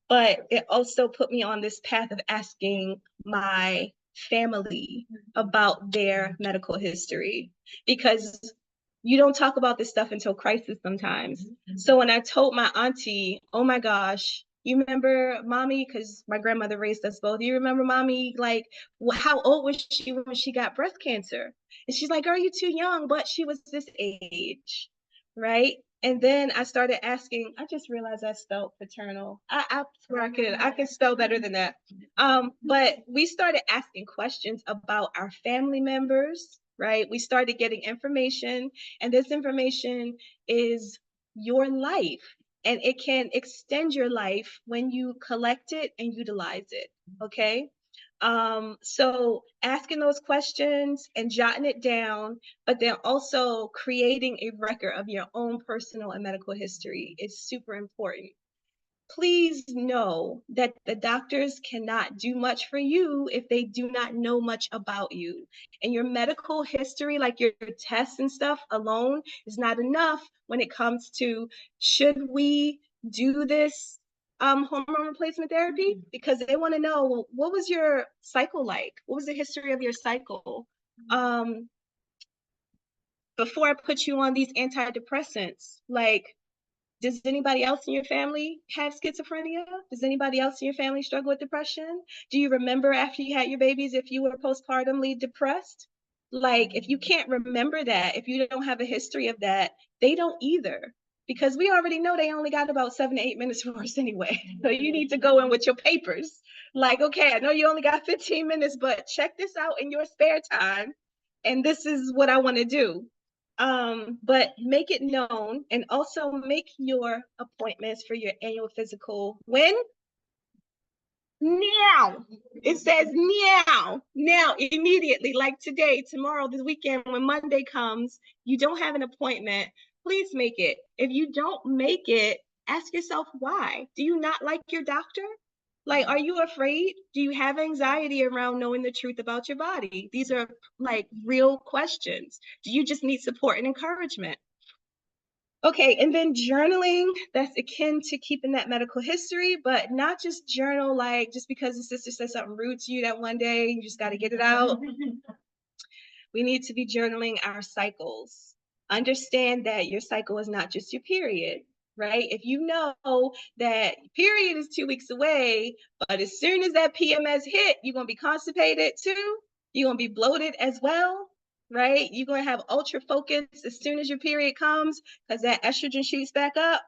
But it also put me on this path of asking my family about their medical history, because you don't talk about this stuff until crisis sometimes. So when I told my auntie, oh my gosh, you remember mommy? Because my grandmother raised us both. You remember mommy? Like, how old was she when she got breast cancer? And she's like, are you too young? But she was this age, right? And then I started asking, I just realized I spelled paternal. I swear I could spell better than that. But we started asking questions about our family members, right? We started getting information, and this information is your life, and it can extend your life when you collect it and utilize it, okay? So asking those questions and jotting it down, but then also creating a record of your own personal and medical history is super important. Please know that the doctors cannot do much for you if they do not know much about you. And your medical history, like your tests and stuff alone, is not enough when it comes to, should we do this hormone replacement therapy? Because they want to know, well, what was your cycle like? What was the history of your cycle? Before I put you on these antidepressants, like, does anybody else in your family have schizophrenia? Does anybody else in your family struggle with depression? Do you remember after you had your babies if you were postpartumly depressed? Like, if you can't remember that, if you don't have a history of that, they don't either. Because we already know they only got about 7 to 8 minutes for us anyway. So you need to go in with your papers. Like, okay, I know you only got 15 minutes, but check this out in your spare time. and this is what I want to do. But make it known, and also make your appointments for your annual physical when? Now. It says now, immediately, like today, tomorrow, this weekend, when Monday comes, you don't have an appointment, please make it. If you don't make it, ask yourself why. Do you not like your doctor? Like, are you afraid? Do you have anxiety around knowing the truth about your body? These are like real questions. Do you just need support and encouragement? Okay, and then journaling, that's akin to keeping that medical history, but not just journal like just because the sister said something rude to you that one day, you just got to get it out. We need to be journaling our cycles. Understand that your cycle is not just your period, right? If you know that period is 2 weeks away, but as soon as that PMS hit, you're going to be constipated too. You're going to be bloated as well, right? You're going to have ultra focus as soon as your period comes because that estrogen shoots back up.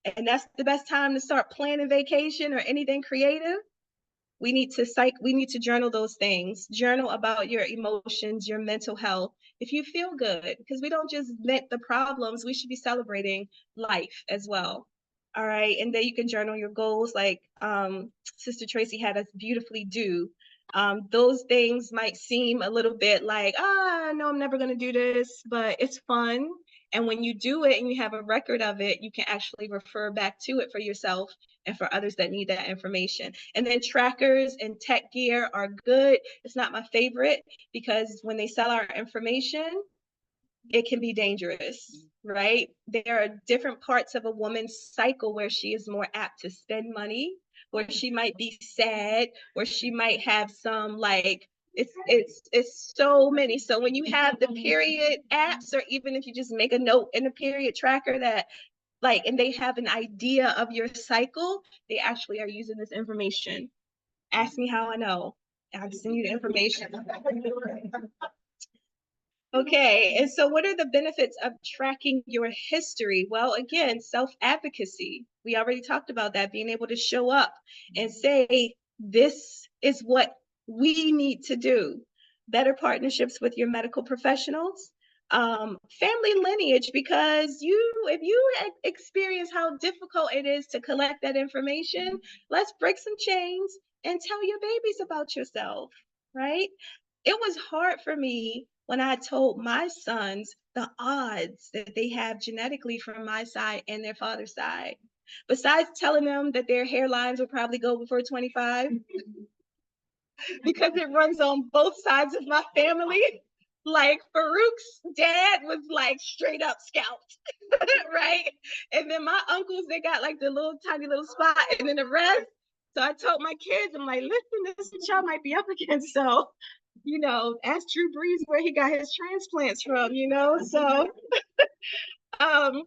And that's the best time to start planning vacation or anything creative. We need to journal those things. Journal about your emotions, your mental health. If you feel good, because we don't just vent the problems, we should be celebrating life as well. All right. And then you can journal your goals like Sister Tracy had us beautifully do. Those things might seem a little bit like, no, I'm never going to do this, but it's fun. And when you do it and you have a record of it, you can actually refer back to it for yourself and for others that need that information. And then trackers and tech gear are good. It's not my favorite because when they sell our information, it can be dangerous, right? There are different parts of a woman's cycle where she is more apt to spend money, where she might be sad, where she might have some like it's so many. So when you have the period apps, or even if you just make a note in a period tracker that like, and they have an idea of your cycle, they actually are using this information. Ask me how I know. I'll send you the information. Okay, and so what are the benefits of tracking your history? Well, again, self-advocacy. We already talked about that, being able to show up and say, this is what we need to do. Better partnerships with your medical professionals, family lineage, because if you experience how difficult it is to collect that information, let's break some chains and tell your babies about yourself, right? It was hard for me when I told my sons the odds that they have genetically from my side and their father's side. Besides telling them that their hairlines will probably go before 25, because it runs on both sides of my family. Like Farouk's dad was like straight up scalped, right? And then my uncles, they got like the little tiny little spot, and then the rest. So I told my kids, I'm like, listen, this is what y'all might be up against. So, ask Drew Brees where he got his transplants from, um,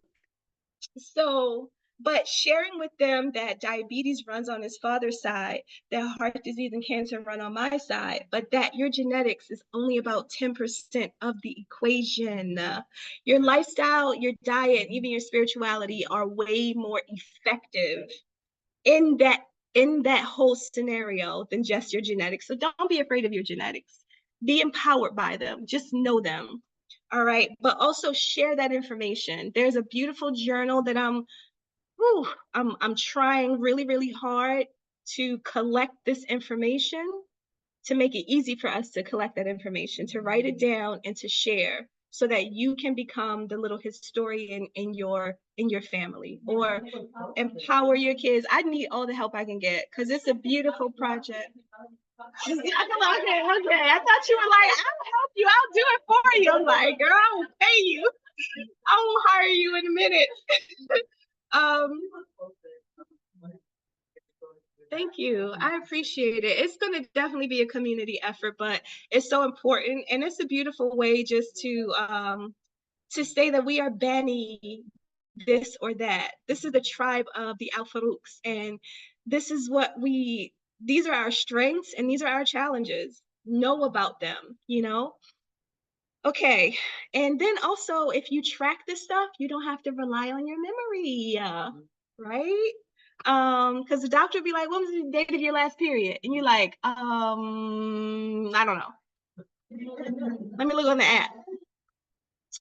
but sharing with them that diabetes runs on his father's side, that heart disease and cancer run on my side, but that your genetics is only about 10% of the equation. Your lifestyle, your diet, even your spirituality are way more effective in that whole scenario than just your genetics. So don't be afraid of your genetics. Be empowered by them. Just know them. All right. But also share that information. There's a beautiful journal that I'm trying really, really hard to collect this information, to make it easy for us to collect that information, to write it down and to share, so that you can become the little historian in your family, or empower your kids. I need all the help I can get because it's a beautiful project. Okay. I thought you were like, I'll help you, I'll do it for you. I'm like, girl, I will pay you. I will hire you in a minute. Thank you. I appreciate it. It's going to definitely be a community effort, but it's so important. And it's a beautiful way just to say that we are Bani this or that. This is the tribe of the Al Farouks. And this is these are our strengths and these are our challenges. Know about them, Okay. And then also, if you track this stuff, you don't have to rely on your memory, right? Because the doctor would be like, when was the date of your last period? And you're like, I don't know. Let me look on the app.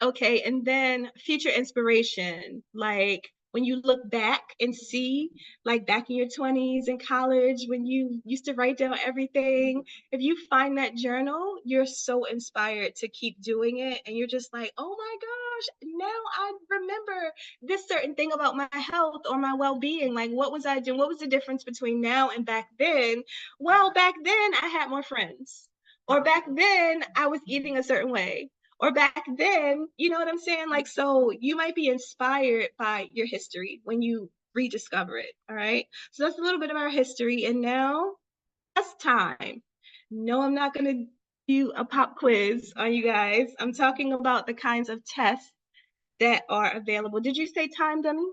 Okay, and then future inspiration, like when you look back and see, like back in your 20s in college, when you used to write down everything, if you find that journal, you're so inspired to keep doing it. And you're just like, oh my gosh, now I remember this certain thing about my health or my well-being. Like, what was I doing? What was the difference between now and back then? Well, back then I had more friends, or back then I was eating a certain way, or back then, you know what I'm saying? Like, so you might be inspired by your history when you rediscover it. All right. So that's a little bit of our history. And now it's time. No, I'm not going to do a pop quiz on you guys. I'm talking about the kinds of tests that are available. Did you say time, Demi?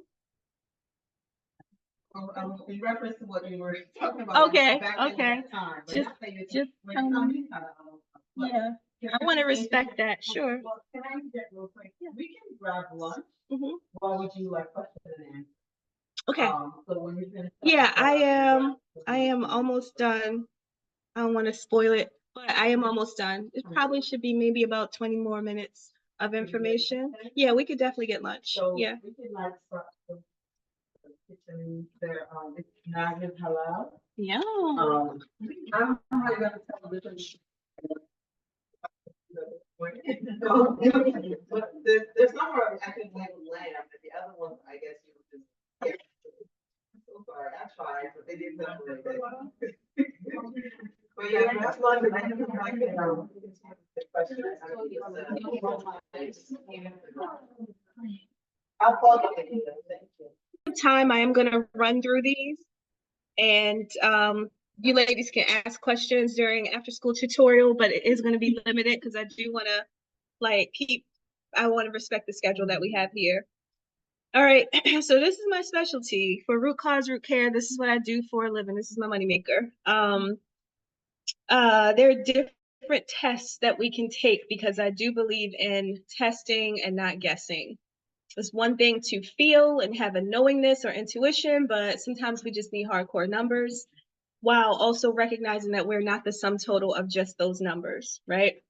In reference to what you were talking about. Okay. Back Okay. in that time, but Just, not saying it's- just when tell it comes me. to, Yeah. I want to respect that. Sure. Well, can I get real quick? We can grab lunch. Mhm. While we do like question and answer. Okay. So when you finish. Yeah, I am almost done. I don't want to spoil it, but I am almost done. It probably should be maybe about 20 more minutes of information. Yeah, we could definitely get lunch. So Yeah. we can like start the kitchen there, it's Naga Halal. Yeah. I'm probably gonna tell the difference. But there's some where I can like lamb, but the other one, I guess you would just. Yeah. I'm so sorry, I tried, but they didn't know what it is. But yeah, that's one that I can, the question. I'll follow up with you. Thank you. Time I am going to run through these, and you ladies can ask questions during after school tutorial, but it is going to be limited because I do want to I want to respect the schedule that we have here. All right, so this is my specialty for root cause root care. This is what I do for a living. This is my moneymaker. There are different tests that we can take because I do believe in testing and not guessing. It's one thing to feel and have a knowingness or intuition, but sometimes we just need hardcore numbers while also recognizing that we're not the sum total of just those numbers, right?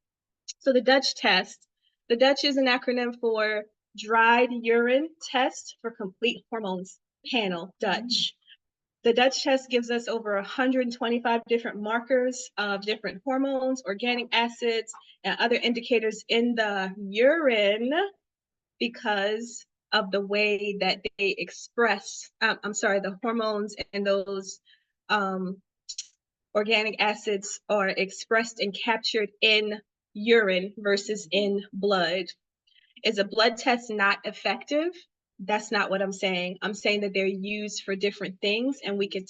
So the Dutch test, the Dutch is an acronym for Dried Urine Test for Complete Hormones Panel, Dutch. The Dutch test gives us over 125 different markers of different hormones, organic acids, and other indicators in the urine because of the way that they express, the hormones and those organic acids are expressed and captured in urine versus in blood. Is a blood test not effective? That's not what I'm saying. I'm saying that they're used for different things, and we can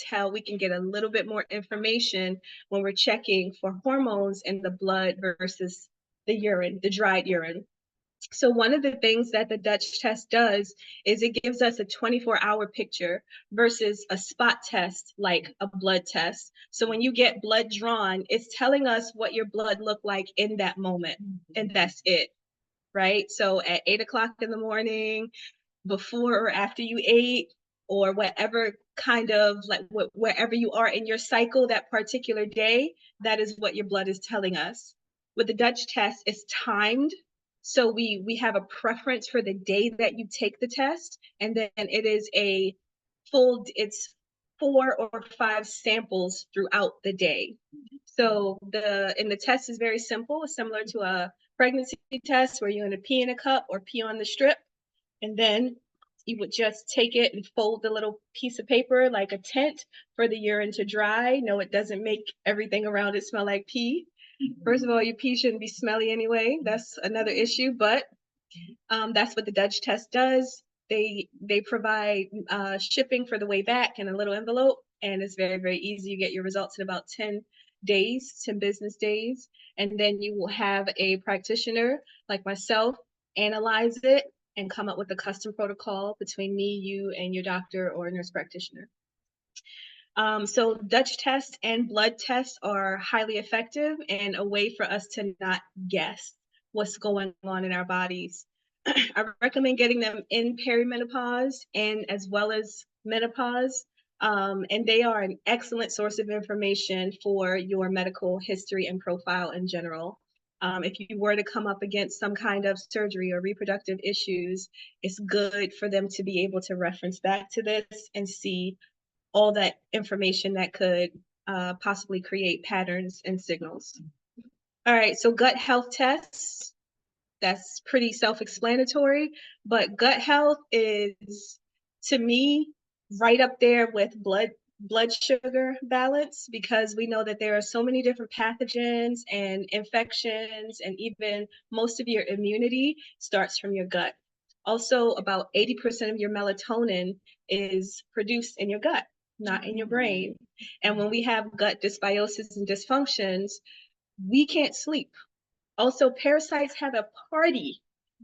get a little bit more information when we're checking for hormones in the blood versus the urine, the dried urine. So one of the things that the Dutch test does is it gives us a 24-hour picture versus a spot test like a blood test. So when you get blood drawn, it's telling us what your blood looked like in that moment, and that's it, right? So at 8 o'clock in the morning, before or after you ate, or whatever kind of like wherever you are in your cycle that particular day, that is what your blood is telling us. With the Dutch test, it's timed. So we have a preference for the day that you take the test, and then it is it's 4 or 5 samples throughout the day. So the test is very simple. It's similar to a pregnancy test where you're going to pee in a cup or pee on the strip, and then you would just take it and fold the little piece of paper like a tent for the urine to dry. No, it doesn't make everything around it smell like pee. First of all, your pee shouldn't be smelly anyway. That's another issue, but that's what the Dutch test does. They provide shipping for the way back in a little envelope, and it's very, very easy. You get your results in about 10 business days, and then you will have a practitioner like myself analyze it and come up with a custom protocol between me, you, and your doctor or nurse practitioner. So Dutch tests and blood tests are highly effective and a way for us to not guess what's going on in our bodies. I recommend getting them in perimenopause and as well as menopause. And they are an excellent source of information for your medical history and profile in general. If you were to come up against some kind of surgery or reproductive issues, it's good for them to be able to reference back to this and see all that information that could possibly create patterns and signals. All right, so gut health tests, that's pretty self-explanatory, but gut health is, to me, right up there with blood sugar balance, because we know that there are so many different pathogens and infections, and even most of your immunity starts from your gut. Also, about 80% of your melatonin is produced in your gut, not in your brain. And when we have gut dysbiosis and dysfunctions, we can't sleep. Also, parasites have a party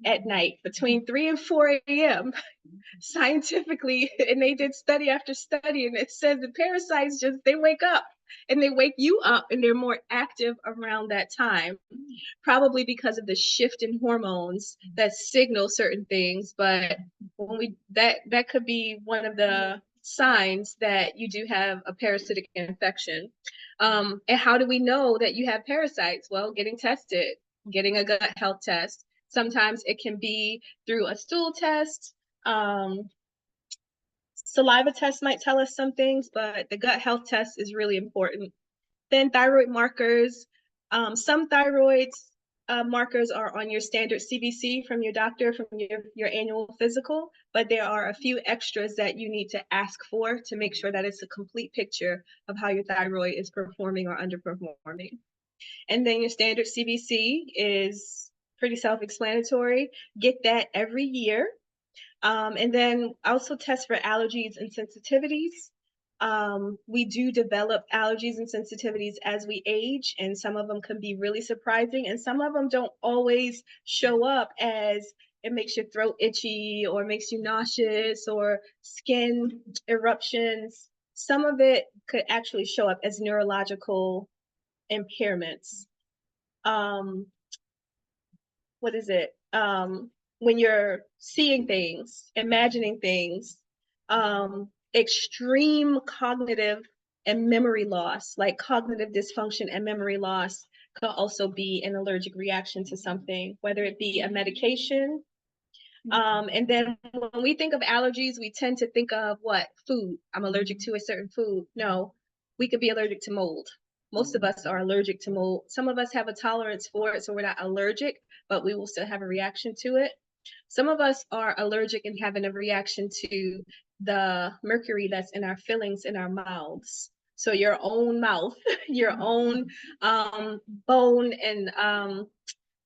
at night between 3 and 4 a.m. scientifically, and they did study after study, and it says the parasites just, they wake up and they wake you up, and they're more active around that time, probably because of the shift in hormones that signal certain things. But when we, that could be one of the signs that you do have a parasitic infection. And how do we know that you have parasites? Well, getting tested, getting a gut health test. Sometimes it can be through a stool test. Saliva test might tell us some things, but the gut health test is really important. Then thyroid markers. Some thyroid markers are on your standard CBC from your doctor, from your annual physical, but there are a few extras that you need to ask for to make sure that it's a complete picture of how your thyroid is performing or underperforming. And then your standard CBC is pretty self-explanatory. Get that every year. And then also test for allergies and sensitivities. We do develop allergies and sensitivities as we age, and some of them can be really surprising, and some of them don't always show up as it makes your throat itchy or makes you nauseous or skin eruptions. Some of it could actually show up as neurological impairments. What is it? When you're seeing things, imagining things, extreme cognitive and memory loss, like cognitive dysfunction and memory loss, could also be an allergic reaction to something, whether it be a medication. And then when we think of allergies, we tend to think of what? Food. I'm allergic to a certain food. No, we could be allergic to mold. Most of us are allergic to mold. Some of us have a tolerance for it, so we're not allergic, but we will still have a reaction to it. Some of us are allergic and having a reaction to the mercury that's in our fillings in our mouths. So your own mouth, your own bone and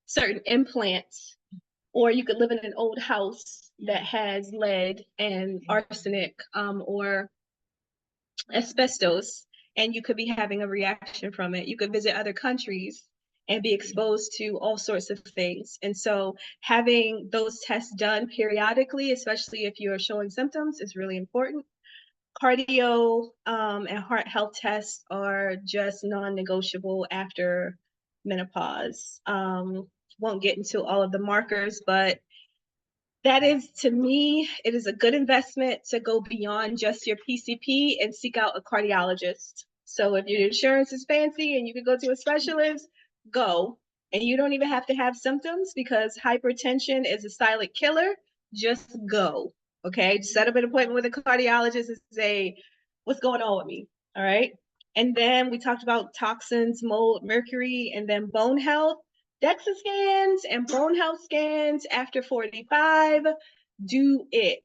certain implants, or you could live in an old house that has lead and arsenic or asbestos, and you could be having a reaction from it. You could visit other countries and be exposed to all sorts of things. And so having those tests done periodically, especially if you're showing symptoms, is really important. Cardio and heart health tests are just non-negotiable after menopause. Won't get into all of the markers, but that is, to me, it is a good investment to go beyond just your PCP and seek out a cardiologist. So if your insurance is fancy and you can go to a specialist, go. And you don't even have to have symptoms, because hypertension is a silent killer. Just go. Okay, set up an appointment with a cardiologist and say, what's going on with me? All right. And then we talked about toxins, mold, mercury, and then bone health. DEXA scans and bone health scans after 45, do it.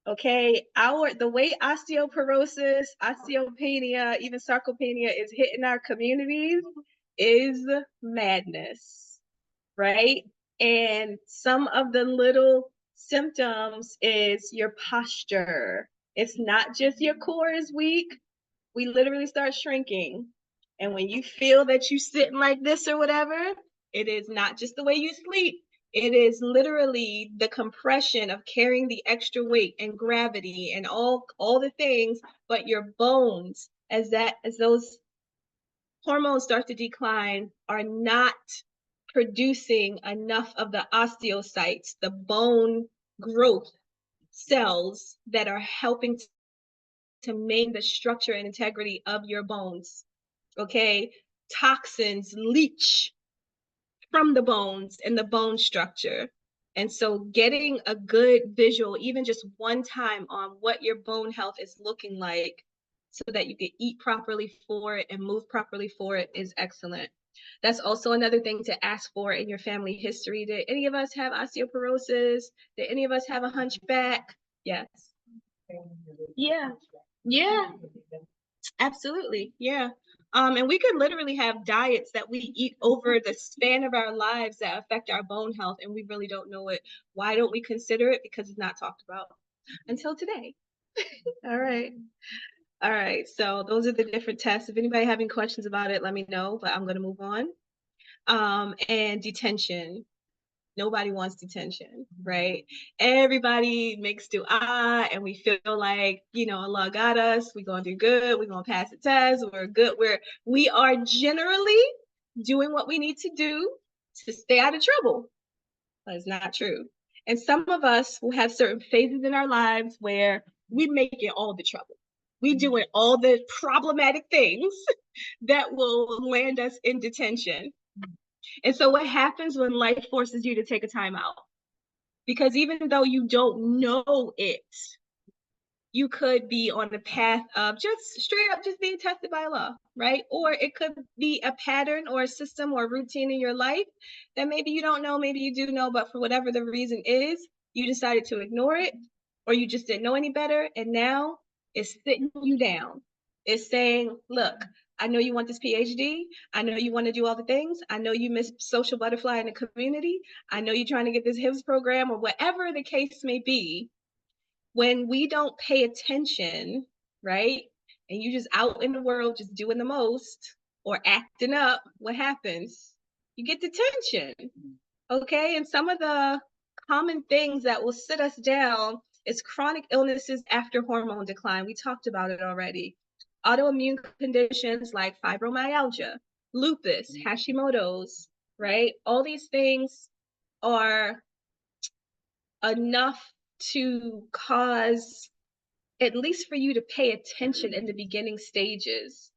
Okay, the way osteoporosis, osteopenia, even sarcopenia is hitting our communities is madness, right? And some of the little symptoms is your posture. It's not just your core is weak. We literally start shrinking. And when you feel that you sitting like this or whatever, it is not just the way you sleep. It is literally the compression of carrying the extra weight and gravity and all the things, but your bones, as those hormones start to decline, are not producing enough of the osteocytes, the bone growth cells that are helping to maintain the structure and integrity of your bones. Okay, toxins leach from the bones and the bone structure. And so getting a good visual, even just one time, on what your bone health is looking like so that you can eat properly for it and move properly for it is excellent. That's also another thing to ask for in your family history. Did any of us have osteoporosis? Did any of us have a hunchback? Yes. Yeah. Yeah. Absolutely. Yeah. And we could literally have diets that we eat over the span of our lives that affect our bone health, and we really don't know it. Why don't we consider it? Because it's not talked about until today. All right. All right. So those are the different tests. If anybody having questions about it, let me know, but I'm going to move on. And detention. Nobody wants detention, right? Everybody makes dua and we feel like, you know, Allah got us, we're gonna do good, we're gonna pass the test, we're good. We are generally doing what we need to do to stay out of trouble. But it's not true. And some of us will have certain phases in our lives where we make it all the trouble. We doing all the problematic things that will land us in detention. And so what happens when life forces you to take a time out? Because even though you don't know it, you could be on the path of just straight up just being tested by Allah, right? Or it could be a pattern or a system or a routine in your life that maybe you don't know, maybe you do know, but for whatever the reason is, you decided to ignore it, or you just didn't know any better, and now it's sitting you down. It's saying, look, I know you want this PhD. I know you want to do all the things. I know you miss social butterfly in the community. I know you're trying to get this HIVS program, or whatever the case may be. When we don't pay attention, right? And you just out in the world just doing the most or acting up, what happens? You get detention. Okay. And some of the common things that will sit us down is chronic illnesses after hormone decline. We talked about it already. Autoimmune conditions like fibromyalgia, lupus, Hashimoto's, right? All these things are enough to cause, at least for you to pay attention in the beginning stages.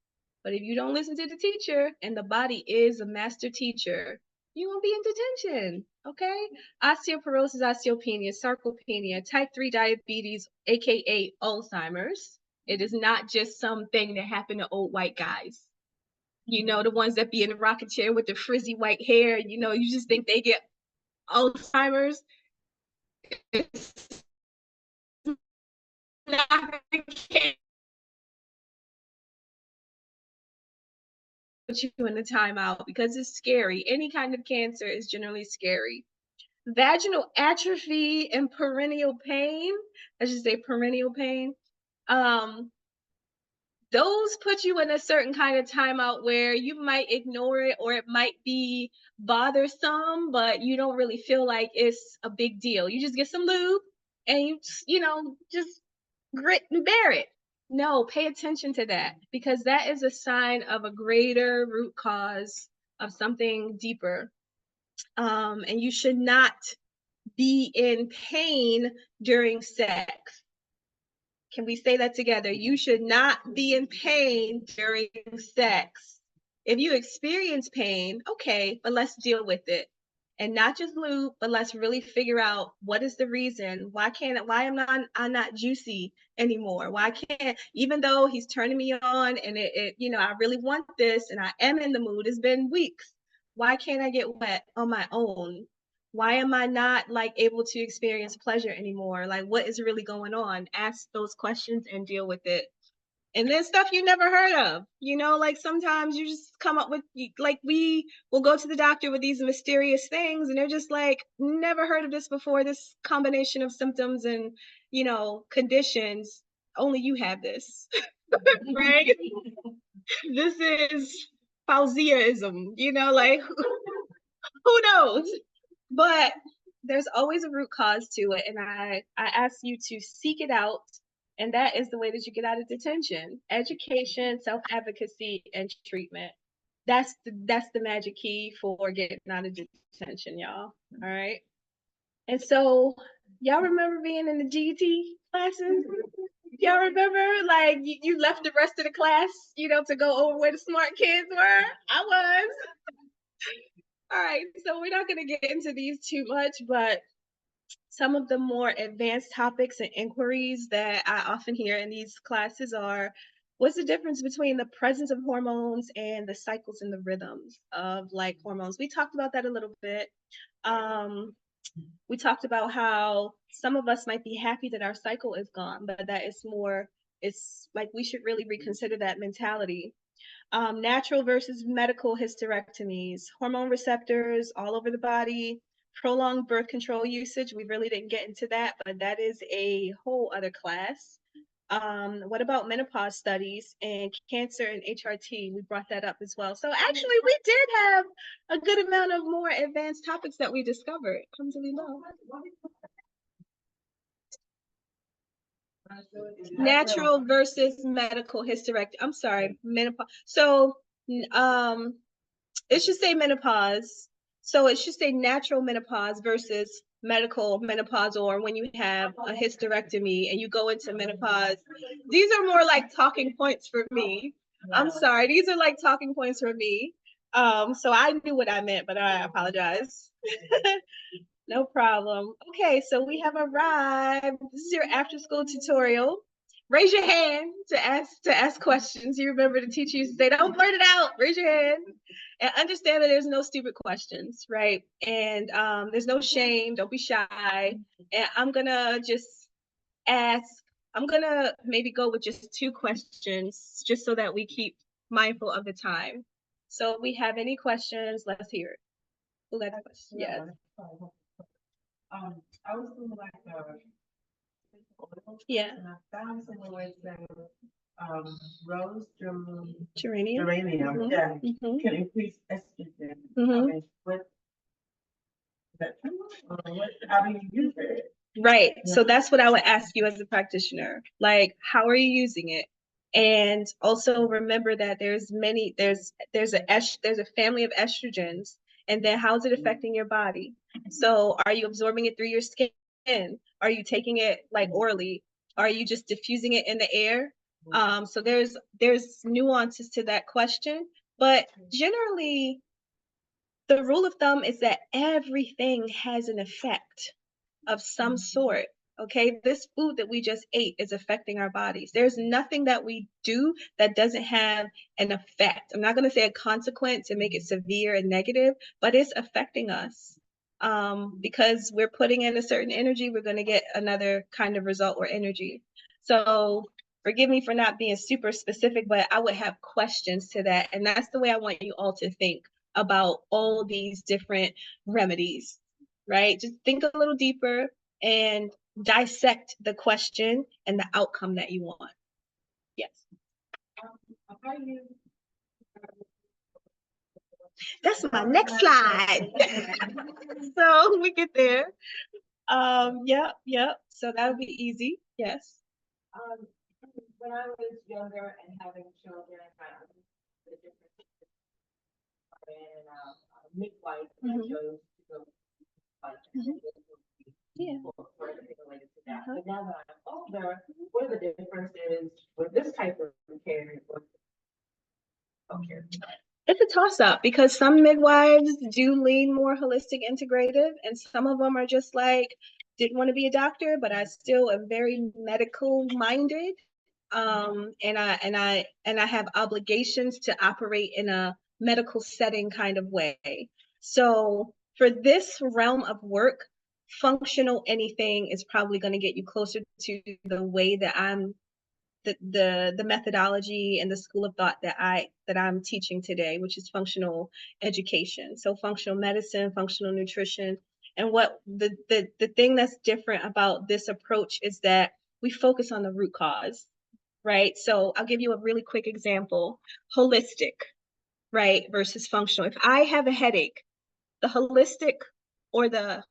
But if you don't listen to the teacher, and the body is a master teacher, you won't be in detention, okay? Osteoporosis, osteopenia, sarcopenia, type 3 diabetes, aka Alzheimer's. It is not just something that happened to old white guys. You know, the ones that be in the rocking chair with the frizzy white hair, you know, you just think they get Alzheimer's. It's not the case. Put you in the timeout because it's scary. Any kind of cancer is generally scary. Vaginal atrophy and perennial pain, I should say perennial pain, those put you in a certain kind of timeout where you might ignore it, or it might be bothersome, but you don't really feel like it's a big deal. You just get some lube and you know, just grit and bear it. No, pay attention to that, because that is a sign of a greater root cause of something deeper. And you should not be in pain during sex. Can we say that together? You should not be in pain during sex. If you experience pain, okay, but let's deal with it. And not just lube, but let's really figure out what is the reason. Why I'm not juicy anymore? Why can't, even though he's turning me on and you know, I really want this and I am in the mood, it's been weeks. Why can't I get wet on my own? Why am I not like able to experience pleasure anymore? Like, what is really going on? Ask those questions and deal with it. And then stuff you never heard of, you know, like sometimes you just come up with, like, we will go to the doctor with these mysterious things and they're just like, never heard of this before, this combination of symptoms and, you know, conditions, only you have this. Right? This is Fauziaism, you know, like who knows? But there's always a root cause to it, and I ask you to seek it out, and that is the way that you get out of detention. Education, self-advocacy, and treatment. That's the magic key for getting out of detention, y'all. All right. And so, y'all remember being in the GT classes? Y'all remember, like, you left the rest of the class, you know, to go over where the smart kids were? I was. All right, so we're not going to get into these too much, but some of the more advanced topics and inquiries that I often hear in these classes are, what's the difference between the presence of hormones and the cycles and the rhythms of like hormones? We talked about that a little bit. We talked about how some of us might be happy that our cycle is gone, but that it's more, it's like we should really reconsider that mentality. Natural versus medical hysterectomies, hormone receptors all over the body, prolonged birth control usage. We really didn't get into that, but that is a whole other class. What about menopause studies and cancer and HRT? We brought that up as well. So actually, we did have a good amount of more advanced topics that we discovered. Alhamdulillah. Natural versus medical hysterectomy. I'm sorry, menopause. So, it should say menopause. So it should say natural menopause versus medical menopause, or when you have a hysterectomy and you go into menopause. These are more like talking points for me. I'm sorry. These are like talking points for me. So I knew what I meant, but I apologize. No problem. Okay, so we have arrived. This is your after school tutorial. Raise your hand to ask questions. You remember the teacher used to say, don't blurt it out, raise your hand. And understand that there's no stupid questions, right? And there's no shame, don't be shy. And I'm gonna just ask, I'm gonna maybe go with just 2 questions, just so that we keep mindful of the time. So if we have any questions, let's hear it. Who got a question? Yes. I was doing like Yeah. and I found some words that rose Geranium. geranium, yeah, can increase estrogen. I mean, what is that true? Or what, how do you use it? Right. So that's what I would ask you as a practitioner. Like, how are you using it? And also remember that there's a family of estrogens, and then how's it affecting your body? So are you absorbing it through your skin? Are you taking it like orally? Are you just diffusing it in the air? So there's nuances to that question, but generally the rule of thumb is that everything has an effect of some sort. Okay, this food that we just ate is affecting our bodies. There's nothing that we do that doesn't have an effect. I'm not going to say a consequence and make it severe and negative, but it's affecting us. Because we're putting in a certain energy, we're going to get another kind of result or energy. So forgive me for not being super specific, but I would have questions to that. And that's the way I want you all to think about all these different remedies, right? Just think a little deeper and dissect the question and the outcome that you want. Yes. That's my next slide. So we get there. Yep. So that'll be easy. Yes. When I was younger and having children, the difference and midwife chose to go Yeah. related to that. But now that I'm older, what are the differences with this type of care? Okay. It's a toss-up because some midwives do lean more holistic integrative, and some of them are just like, didn't want to be a doctor, but I still am very medical minded. And I have obligations to operate in a medical setting kind of way. So for this realm of work, functional anything is probably going to get you closer to the way that I'm the methodology and the school of thought that I'm teaching today, which is functional education. So functional medicine, functional nutrition. And what the thing that's different about this approach is that we focus on the root cause, right? So I'll give you a really quick example. Holistic, right, versus functional. If I have a headache, the holistic or the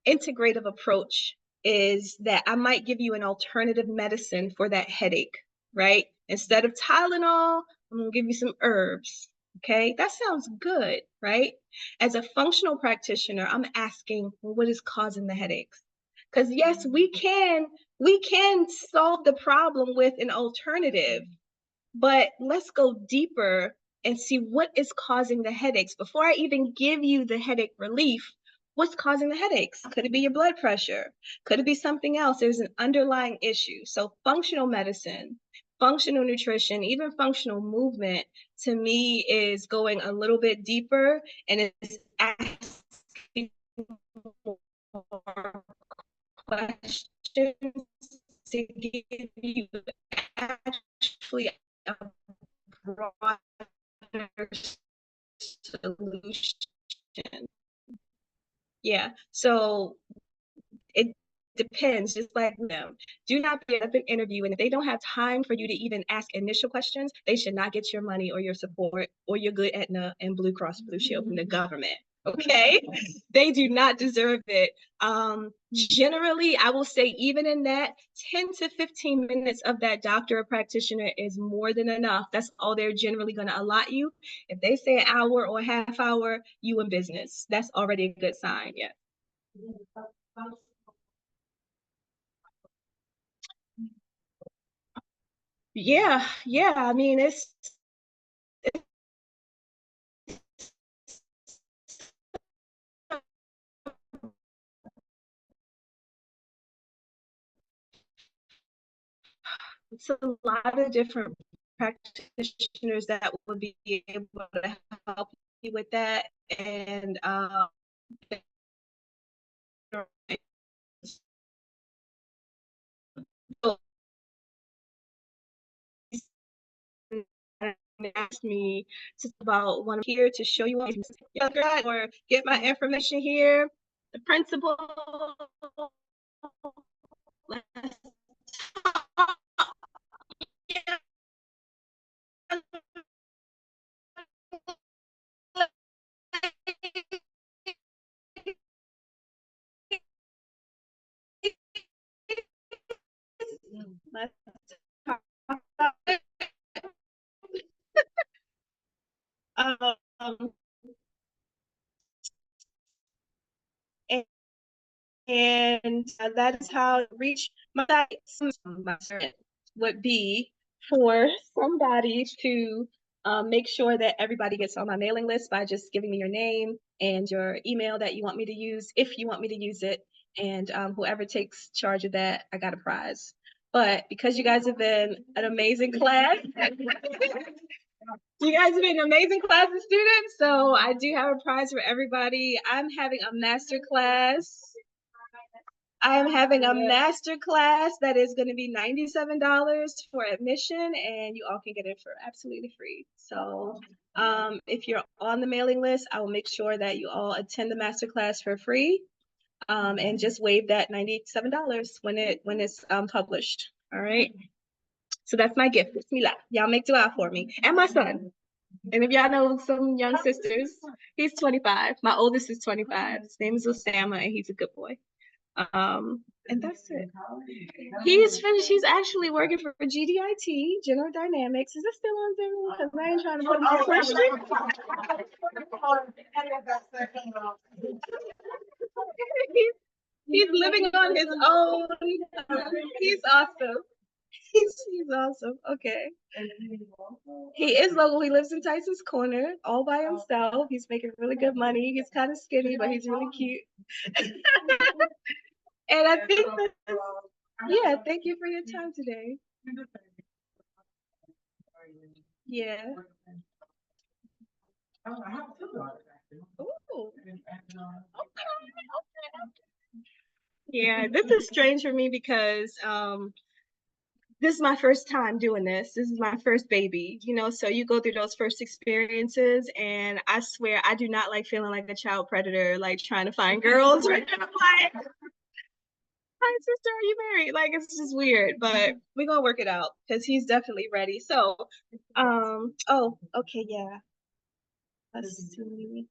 integrative approach is that I might give you an alternative medicine for that headache, right? Instead of Tylenol, I'm gonna give you some herbs. Okay, that sounds good, right? As a functional practitioner, I'm asking, well, what is causing the headaches? Because yes, we can solve the problem with an alternative, but let's go deeper and see what is causing the headaches. Before I even give you the headache relief, what's causing the headaches? Could it be your blood pressure? Could it be something else? There's an underlying issue. So functional medicine, functional nutrition, even functional movement, to me, is going a little bit deeper, and it's asking more questions to give you actually a broader solution. Yeah, so it depends, just like them. Do not be up an interview, and if they don't have time for you to even ask initial questions, they should not get your money or your support or your good Aetna and Blue Cross Blue Shield from the government. Okay, they do not deserve it. Generally, I will say, even in that, 10 to 15 minutes of that doctor or practitioner is more than enough. That's all they're generally going to allot you. If they say an hour or a half hour, you in business. That's already a good sign. Yeah. Yeah. I mean, it's a lot of different practitioners that would be able to help you with that. And asked me to about one here to show you or get my information here. The principal. Let's talk about it. And that is how to reach my would be for somebody to make sure that everybody gets on my mailing list by just giving me your name and your email that you want me to use, if you want me to use it. And whoever takes charge of that, I got a prize. But because you guys have been an amazing class, you guys have been an amazing class of students, so I do have a prize for everybody. I'm having a master class. I'm having a master class that is going to be $97 for admission, and you all can get it for absolutely free. So if you're on the mailing list, I will make sure that you all attend the master class for free, and just waive that $97 when it's published. All right. So that's my gift. Bismillah. Y'all make dua for me and my son. And if y'all know some young sisters, he's 25. My oldest is 25. His name is Osama, and he's a good boy. And that's it. He's finished. He's actually working for GDIT, General Dynamics. Is it still on Zoom? Because I ain't trying to put my question. He's living on his own. He's awesome. He's awesome. Okay. He is local. He lives in Tyson's Corner all by himself. He's making really good money. He's kind of skinny, but he's really cute. And I think that, yeah, thank you for your time today. Yeah. I have two daughters, actually. Ooh. Okay. Yeah, this is strange for me because this is my first time doing this. This is my first baby, so you go through those first experiences, and I swear I do not like feeling like a child predator, like trying to find girls. Right now. Like, hi sister, are you married? Like, it's just weird, but we're gonna work it out because he's definitely ready. So oh, okay, yeah. Let's see.